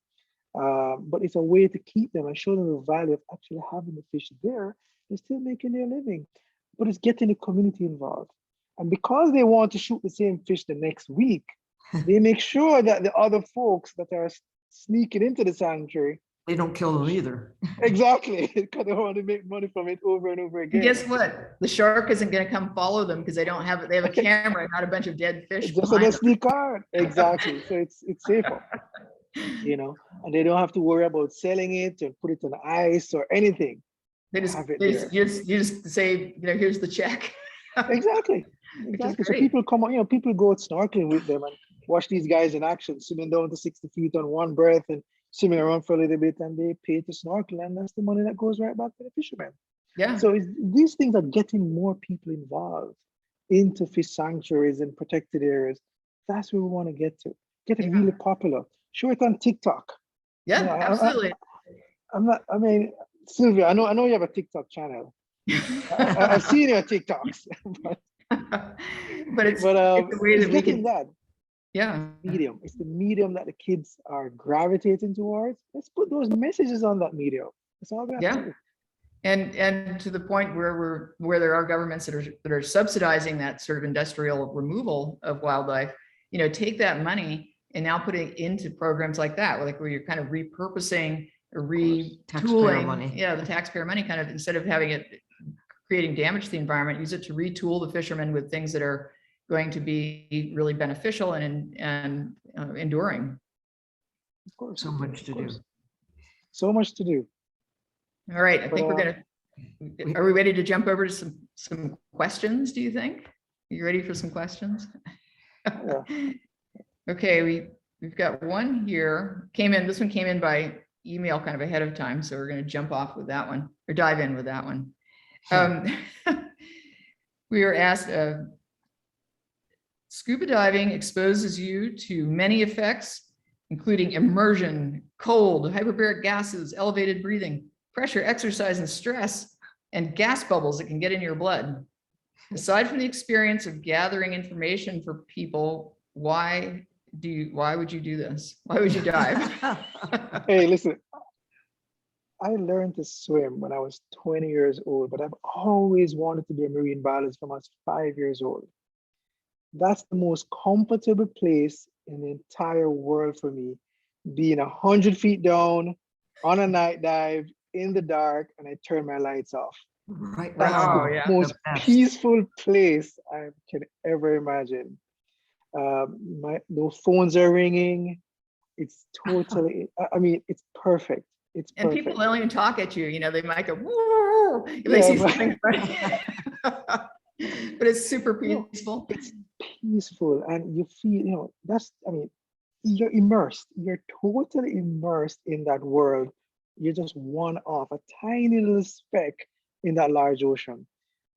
But it's a way to keep them and show them the value of actually having the fish there. They're still making their living, but it's getting the community involved. And because they want to shoot the same fish the next week, they make sure that the other folks that are sneaking into the sanctuary, They don't kill them either. exactly, because they want to make money from it over and over again. And guess what? The shark isn't going to come follow them because they have a camera, not a bunch of dead fish. Just an SD card. Exactly. So it's safer. And they don't have to worry about selling it or put it on ice or anything. You just say, here's the check. Exactly. So people come on, people go snorkeling with them and watch these guys in action, swimming down to 60 feet on one breath and swimming around for a little bit, and they pay to snorkel, and that's the money that goes right back to the fishermen. Yeah. So these things are getting more people involved into fish sanctuaries and protected areas. That's where we want to get to. Get it really popular. Show it on TikTok. Yeah, absolutely. Sylvia, I know you have a TikTok channel. I've seen your TikToks. but it's the way that we can. That. Yeah. Medium. It's the medium that the kids are gravitating towards. Let's put those messages on that medium. That's all we have to do. And to the point where there are governments that are subsidizing that sort of industrial removal of wildlife, take that money and now put it into programs like that, where you're kind of repurposing or retooling money. Yeah, the taxpayer money, kind of, instead of having it creating damage to the environment, use it to retool the fishermen with things that are going to be really beneficial and enduring. Of course. So much to do. So much to do. All right, I think are we ready to jump over to some questions, do you think? Are you ready for some questions? Yeah. Okay, we've got one here. This one came in by email kind of ahead of time, so we're going to jump off with that one, or dive in with that one. We were asked, scuba diving exposes you to many effects, including immersion, cold, hyperbaric gases, elevated breathing, pressure, exercise, and stress, and gas bubbles that can get in your blood. Aside from the experience of gathering information for people, why would you do this? Why would you dive? Hey, listen, I learned to swim when I was 20 years old, but I've always wanted to be a marine biologist from I was 5 years old. That's the most comfortable place in the entire world for me. Being 100 feet down on a night dive in the dark, and I turn my lights off. Right. That's Wow, the yeah. most best. peaceful place I can ever imagine. No phones are ringing. It's totally, I mean, it's perfect. It's And perfect. people don't even talk at you, they might go, woo, if they Yeah, see but- something funny. But it's super No, peaceful. it's peaceful, and you feel, I mean, you're immersed. You're totally immersed in that world. You're just one of a tiny little speck in that large ocean.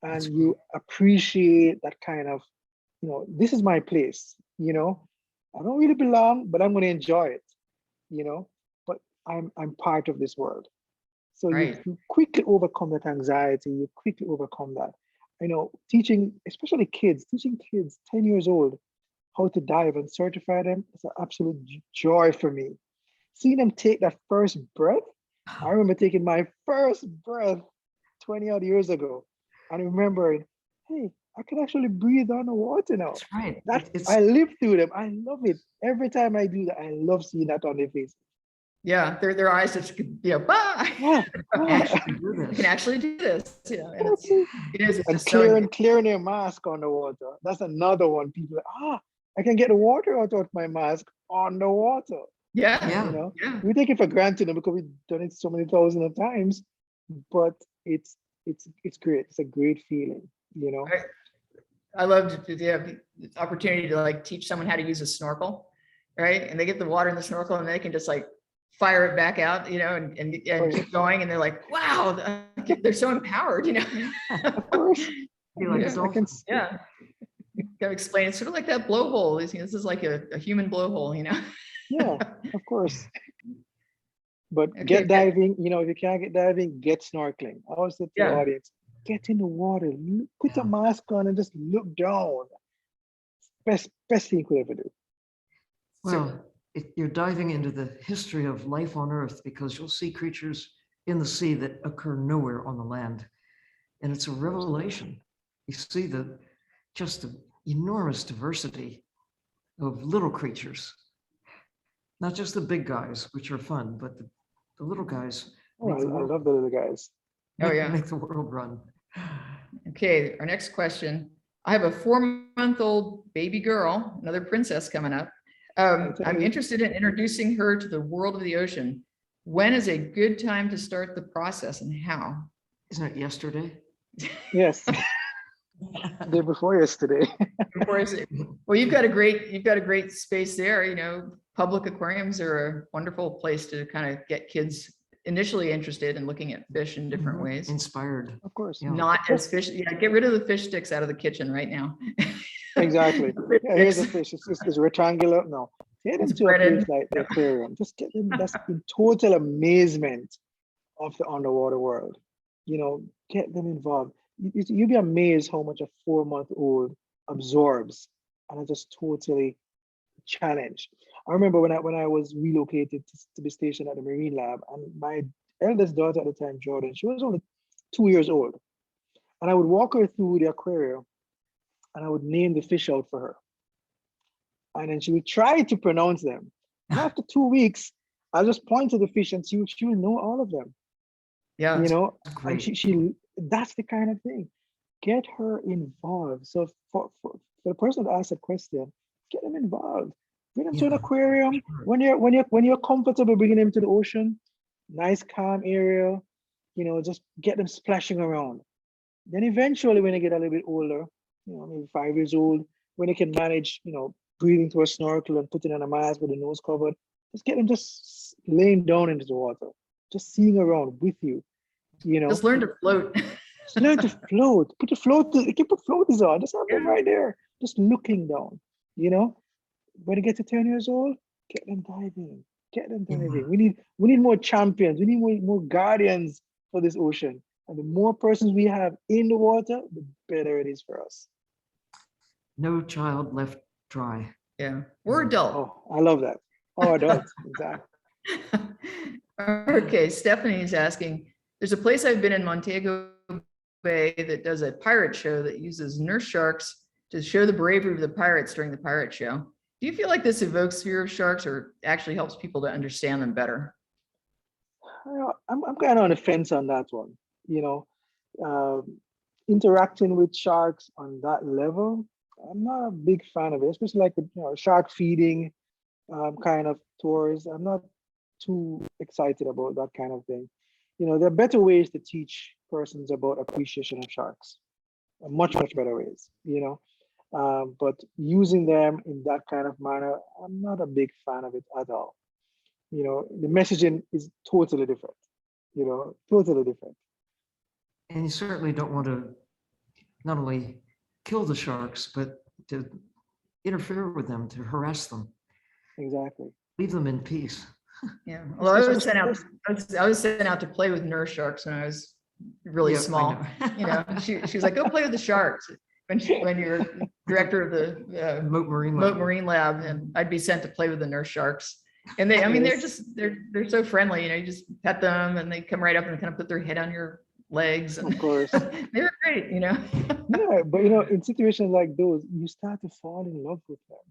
That's And you appreciate that kind of, this is my place, I don't really belong, but I'm going to enjoy it, but I'm part of this world. So Right. you quickly overcome that anxiety, you quickly overcome that. Teaching, especially kids, teaching kids 10 years old how to dive and certify them is an absolute joy for me. Seeing them take that first breath, I remember taking my first breath 20 odd years ago and remembering, hey, I can actually breathe underwater now. That's right. I live through them. I love it. Every time I do that, I love seeing that on their face. Yeah, their eyes just, bah! Yeah. Actually do You this. can actually do this, and it's And just so, clearing their mask on the water. That's another one. People are, I can get the water out of my mask on the water. yeah, Yeah. yeah. We take it for granted because we've done it so many thousands of times, but it's great. It's a great feeling, I love to have the opportunity to like teach someone how to use a snorkel, right? And they get the water in the snorkel and they can just like fire it back out, and keep going. And they're like, wow, they're so empowered, Of course. Be like a Yeah. dolphin. Yeah. Gotta explain. It's sort of like that blowhole. This is like a human blowhole, Yeah, of course. But Okay, get good. diving, if you can't get diving, get snorkeling. I always say to the Yeah. audience, get in the water, put a mask on and just look down. Best thing you could ever do. Well, you're diving into the history of life on Earth because you'll see creatures in the sea that occur nowhere on the land. And it's a revelation. You see just the enormous diversity of little creatures. Not just the big guys, which are fun, but the little guys Oh, I make the world, love the little guys. Oh, yeah. make the world run. Okay, our next question. I have a 4-month-old baby girl, another princess coming up. I'm interested in introducing her to the world of the ocean. When is a good time to start the process and how? Isn't it yesterday? Yes. Day before yesterday. Well, you've got a great space there. Public aquariums are a wonderful place to kind of get kids initially interested in looking at fish in different ways. Inspired. Of course. Yeah. Not as fish. Yeah, get rid of the fish sticks out of the kitchen right now. Exactly. Yeah, here's a fish. It's rectangular. No. Get them It's to a place breaded. like the aquarium. Just get them that's in total amazement of the underwater world. Get them involved. You'll be amazed how much a 4-month-old absorbs, and I just totally challenged. I remember when I was relocated to be stationed at the Marine Lab, and my eldest daughter at the time, Jordan, she was only 2 years old, and I would walk her through the aquarium, and I would name the fish out for her, and then she would try to pronounce them. And after 2 weeks, I'll just point to the fish, and she would know all of them. Yeah. And Great. she that's the kind of thing. Get her involved. So for the person that asked that question, get them involved. Bring them to an Yeah, aquarium. sure. When you're comfortable bringing them to the ocean, nice calm area, just get them splashing around. Then eventually when they get a little bit older, maybe 5 years old, when they can manage, breathing through a snorkel and putting on a mask with the nose covered, just get them just laying down into the water, just seeing around with you, Just learn to float. Just learn to float. Keep the floaties on. Just have them right there, just looking down. When they get to 10 years old, get them diving. Get them diving. Yeah. We need more champions. We need more guardians for this ocean. And the more persons we have in the water, the better it is for us. No child left dry. Yeah, we're adult. Oh, I love that. Oh, adults, exactly. Okay, Stephanie is asking, there's a place I've been in Montego Bay that does a pirate show that uses nurse sharks to show the bravery of the pirates during the pirate show. Do you feel like this evokes fear of sharks or actually helps people to understand them better? I'm kind of on the fence on that one. You know, interacting with sharks on that level, I'm not a big fan of it, especially like with, shark feeding kind of tours. I'm not too excited about that kind of thing. You know, there are better ways to teach persons about appreciation of sharks, much better ways, but using them in that kind of manner, I'm not a big fan of it at all. You know, the messaging is totally different, totally different. And you certainly don't want to not only kill the sharks, but to interfere with them, to harass them. Exactly. Leave them in peace. Yeah. Well, I was sent out to play with nurse sharks when I was really Yep, I small. know. She was like, go play with the sharks. When you're director of the Moat Marine Moat Lab. Marine Lab, and I'd be sent to play with the nurse sharks. And they, I mean, they're so friendly, you just pet them and they come right up and kind of put their head on your legs. And Of course. they were great, Yeah, but in situations like those, you start to fall in love with them.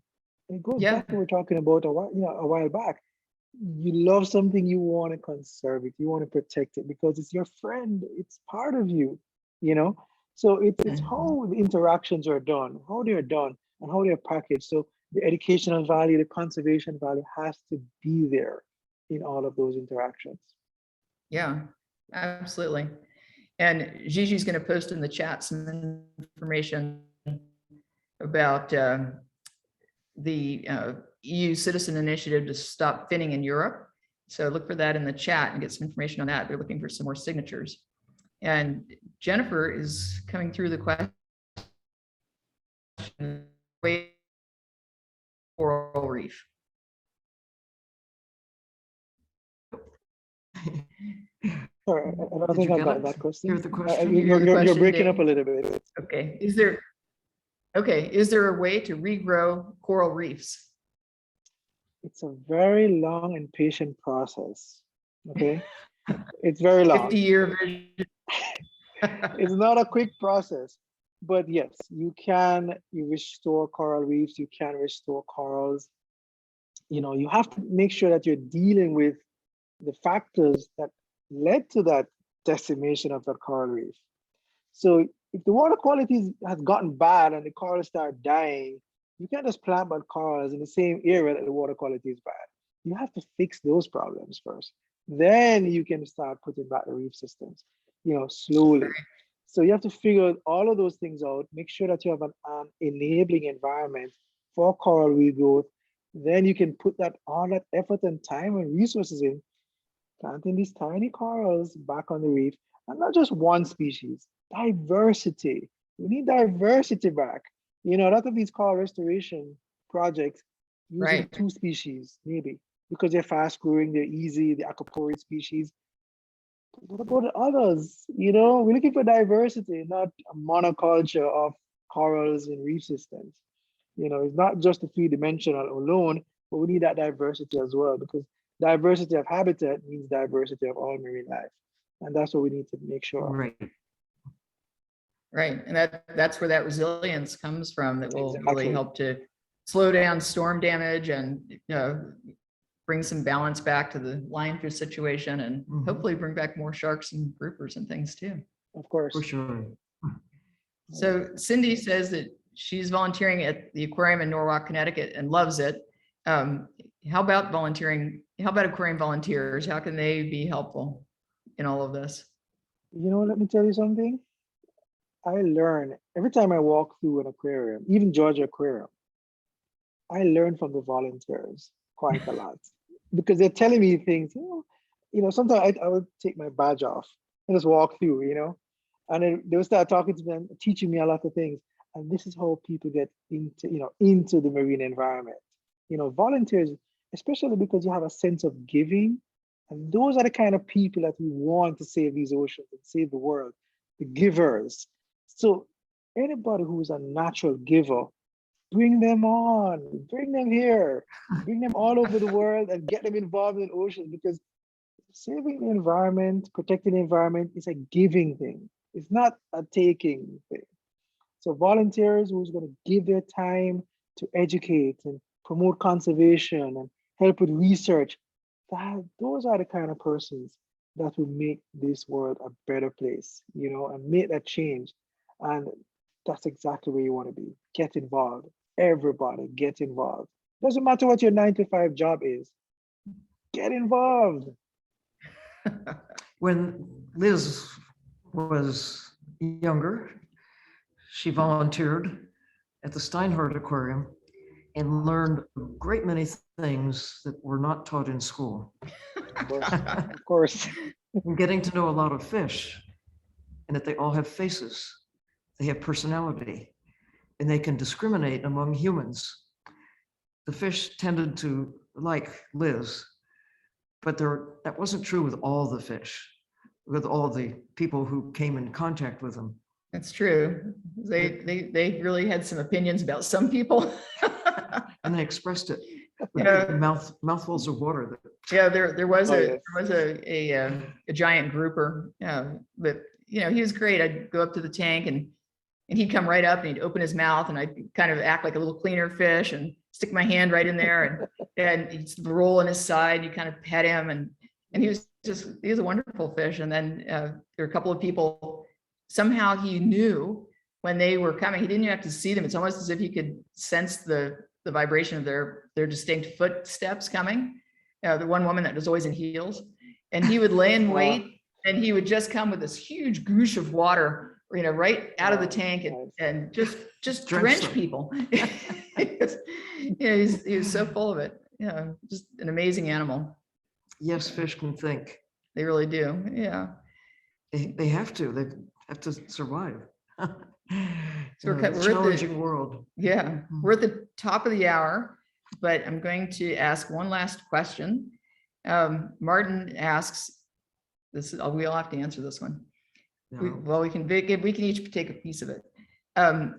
And it goes back to what we were talking about a while back. You love something, you want to conserve it, you want to protect it because it's your friend, it's part of you, So it's how the interactions are done, how they're done, and how they're packaged. So the educational value, the conservation value has to be there in all of those interactions. Yeah, absolutely. And Gigi's going to post in the chat some information about the EU citizen initiative to stop finning in Europe. So look for that in the chat and get some information on that. They're looking for some more signatures. And Jennifer is coming through the question. Coral reef. Sorry, I don't think I got that question. Hear the question? You're breaking up a little bit. Okay. Is there a way to regrow coral reefs? It's a very long and patient process. Okay. It's very long. 50-year vision. It's not a quick process, but yes, you restore coral reefs, you can restore corals. You have to make sure that you're dealing with the factors that led to that decimation of that coral reef. So if the water quality has gotten bad and the corals start dying, you can't just plant back corals in the same area that the water quality is bad. You have to fix those problems first. Then you can start putting back the reef systems, slowly. So you have to figure all of those things out, make sure that you have an enabling environment for coral regrowth. Then you can put all that effort and time and resources in planting these tiny corals back on the reef, and not just one species, diversity. We need diversity back. A lot of these coral restoration projects using 2 species, maybe, because they're fast growing, they're easy, the aquaporid species. What about the others? We're looking for diversity, not a monoculture of corals and reef systems. It's not just the 3-dimensional alone, but we need that diversity as well, because diversity of habitat means diversity of all marine life. And that's what we need to make sure of. Right. And that's where that resilience comes from, that will really help to slow down storm damage and bring some balance back to the lionfish situation, and hopefully bring back more sharks and groupers and things too. Of course. For sure. So Cindy says that she's volunteering at the aquarium in Norwalk, Connecticut, and loves it. How about volunteering? How about aquarium volunteers? How can they be helpful in all of this? Let me tell you something. I learn every time I walk through an aquarium, even Georgia Aquarium, I learn from the volunteers quite a lot, because they're telling me things, sometimes I would take my badge off and just walk through, and then they would start talking to me and teaching me a lot of things. And this is how people get into the marine environment. Volunteers, especially because you have a sense of giving, and those are the kind of people that we want to save these oceans and save the world, the givers. So anybody who is a natural giver, bring them on, bring them here, bring them all over the world and get them involved in oceans, because saving the environment, protecting the environment is a giving thing. It's not a taking thing. So volunteers who's going to give their time to educate and promote conservation and help with research, those are the kind of persons that will make this world a better place, and make that change. And that's exactly where you want to be. Get involved. Everybody get involved. Doesn't matter what your 9-to-5 job is. Get involved. When Liz was younger, she volunteered at the Steinhardt Aquarium and learned a great many things that were not taught in school. Of course. And getting to know a lot of fish, and that they all have faces, they have personality, and they can discriminate among humans. The fish tended to like Liz, but that wasn't true with all the fish, with all the people who came in contact with them. That's true. They really had some opinions about some people. And they expressed it with Yeah. big mouthfuls of water. Yeah, there was Oh, a yes. there was a giant grouper. But he was great. I'd go up to the tank and he'd come right up and he'd open his mouth and I'd kind of act like a little cleaner fish and stick my hand right in there and he'd roll on his side. You kind of pet him and he was a wonderful fish. And then there were a couple of people. Somehow he knew when they were coming. He didn't even have to see them. It's almost as if he could sense the vibration of their distinct footsteps coming. The one woman that was always in heels, and he would lay in wait, and he would just come with this huge goosh of water, right out of the tank and just drench people. He was so full of it. Just an amazing animal. Yes, fish can think. They really do. Yeah. They have to. They have to survive. So It's a challenging world. Yeah, we're at the top of the hour, but I'm going to ask one last question. Martin asks, we all have to answer this one. No. We can each take a piece of it.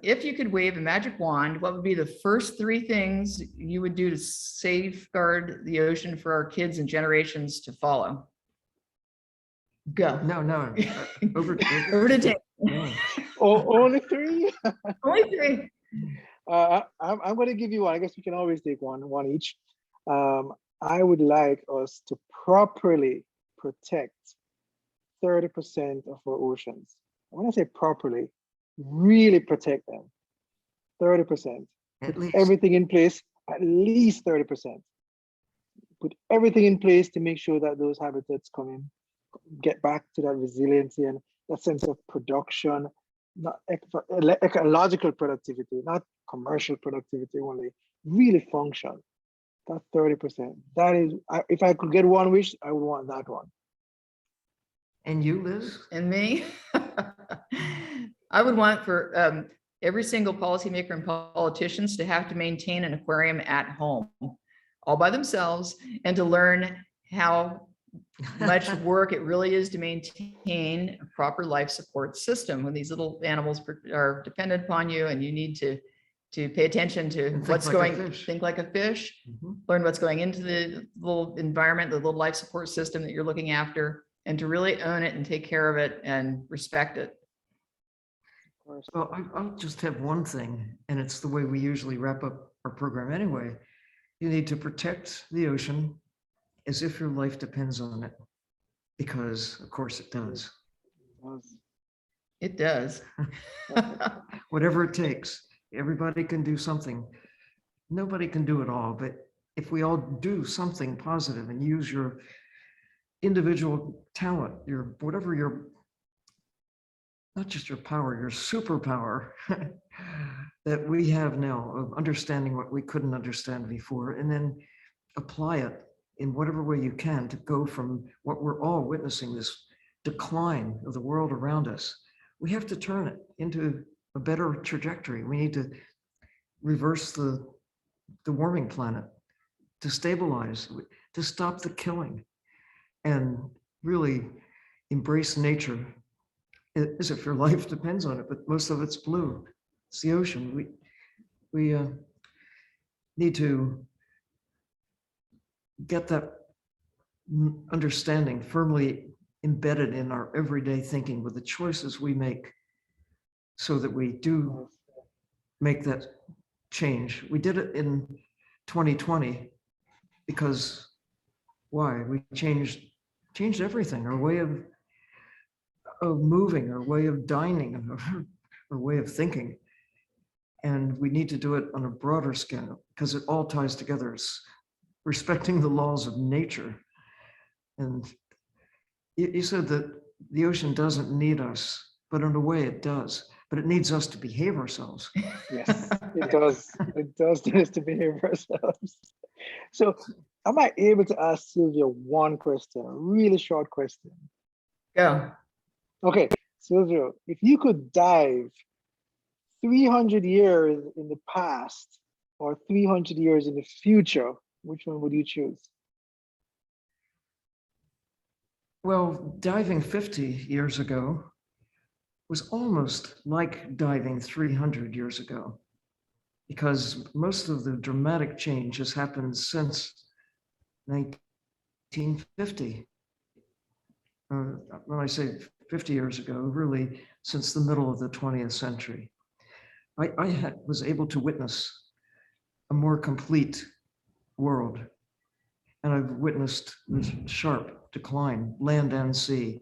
If you could wave a magic wand, what would be the first 3 things you would do to safeguard the ocean for our kids and generations to follow? Go. No. Over to Dayne. Yeah. Only 3? Only 3. I'm going to give you one. I guess we can always take one each. I would like us to properly protect 30% of our oceans. When I say properly, really protect them. 30%. At least. Everything in place, at least 30%. Put everything in place to make sure that those habitats come in, get back to that resiliency and that sense of production, not ecological productivity, not commercial productivity only, really function. That 30%. That is, if I could get one wish, I would want that one. And you, Liz? And me, I would want for every single policymaker and politicians to have to maintain an aquarium at home, all by themselves, and to learn how much work it really is to maintain a proper life support system when these little animals are dependent upon you, and you need to pay attention to And what's think like a going, fish. think like a fish, Mhm. learn what's going into the little environment, the little life support system that you're looking after, and to really own it and take care of it and respect it. Of course. Well, I'll just have one thing, and it's the way we usually wrap up our program anyway. You need to protect the ocean as if your life depends on it, because of course it does. It does. Whatever it takes, everybody can do something. Nobody can do it all, but if we all do something positive and use your individual talent, whatever your, not just your power, your superpower that we have now of understanding what we couldn't understand before, and then apply it in whatever way you can to go from what we're all witnessing, this decline of the world around us. We have to turn it into a better trajectory. We need to reverse the warming planet, to stabilize, to stop the killing, and really embrace nature as if your life depends on it, but most of it's blue. It's the ocean. We need to get that understanding firmly embedded in our everyday thinking with the choices we make so that we do make that change. We did it in 2020 because why? We changed everything, our way of moving, our way of dining, our way of thinking. And we need to do it on a broader scale because it all ties together. It's respecting the laws of nature. And you said that the ocean doesn't need us, but in a way it does. But it needs us to behave ourselves. Yes, it does. It does need us to behave ourselves. So am I able to ask Sylvia one question, a really short question? Go. Okay, Sylvia, if you could dive 300 years in the past or 300 years in the future, which one would you choose? Well, diving 50 years ago was almost like diving 300 years ago, because most of the dramatic change has happened since 1950. When I say 50 years ago, really since the middle of the 20th century. I was able to witness a more complete world. And I've witnessed this sharp decline, land and sea,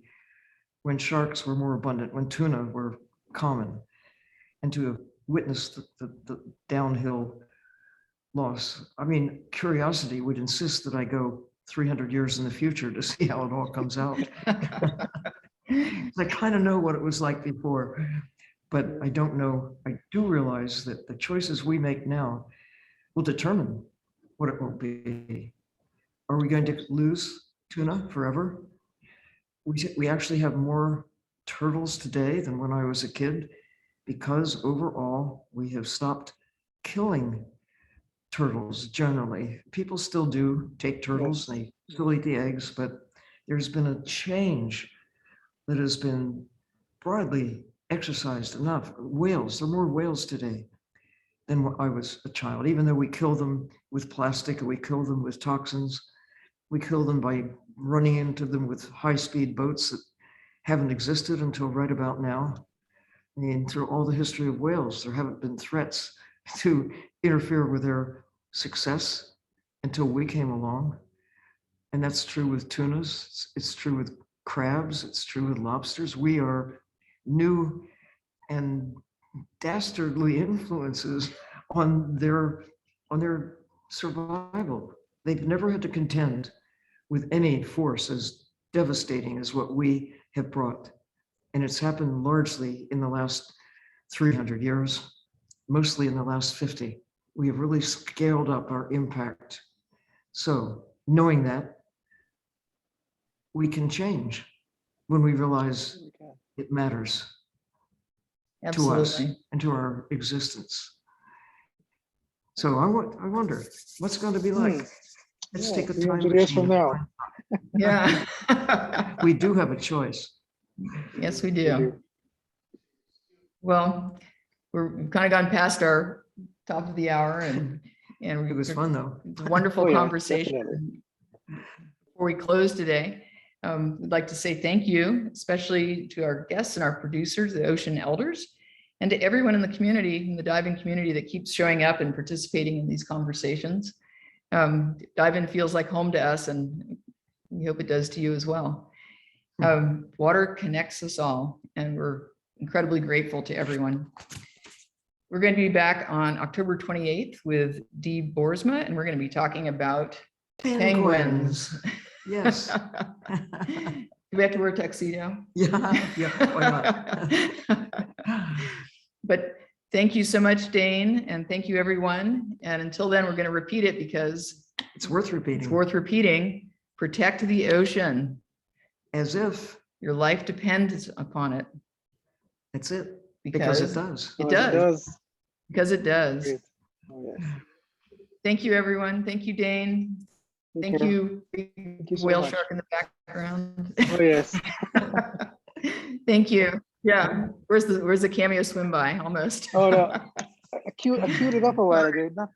when sharks were more abundant, when tuna were common, and to have witnessed the downhill loss. I mean, curiosity would insist that I go 300 years in the future to see how it all comes out. I kind of know what it was like before, but I don't know. I do realize that the choices we make now will determine what it will be. Are we going to lose tuna forever? We actually have more turtles today than when I was a kid, because overall we have stopped killing turtles generally. People still do take turtles, they still eat the eggs, but there's been a change that has been broadly exercised enough. Whales, there are more whales today than when I was a child, even though we kill them with plastic and we kill them with toxins. We kill them by running into them with high-speed boats that haven't existed until right about now. And through all the history of whales, there haven't been threats to interfere with their success until we came along. And that's true with tunas, it's true with crabs, it's true with lobsters. We are new and dastardly influences on their survival. They've never had to contend with any force as devastating as what we have brought. And it's happened largely in the last 300 years, mostly in the last 50. We have really scaled up our impact. So knowing that, we can change when we realize it matters to us and to our existence. So I wonder, what's it going to be like? Let's take a time 300 years from now. Yeah. We do have a choice. Yes, we do. Well, we've kind of gone past our top of the hour, and It was fun though. It's a wonderful Oh, yeah, conversation. definitely. Before we close today, we'd like to say thank you, especially to our guests and our producers, the Ocean Elders, and to everyone in the community, in the diving community, that keeps showing up and participating in these conversations. Diving feels like home to us, and we hope it does to you as well. Water connects us all, and we're incredibly grateful to everyone. We're going to be back on October 28th with Dee Boersma, and we're going to be talking about penguins. Yes. Do we have to wear a tuxedo? Yeah, why not? But thank you so much, Dayne, and thank you, everyone. And until then, we're going to repeat it because It's worth repeating. it's worth repeating. Protect the ocean. As if Your life depends upon it. that's it. Because it does. It Oh, does. Because it does. Great. Oh, yes. Thank you, everyone. Thank you, Dayne. Take Thank care. you, you so whale much. shark in the background. Oh, yes. Thank you. Yeah. Where's the cameo swim by? Almost. Oh, no. I queued it up a while ago. Not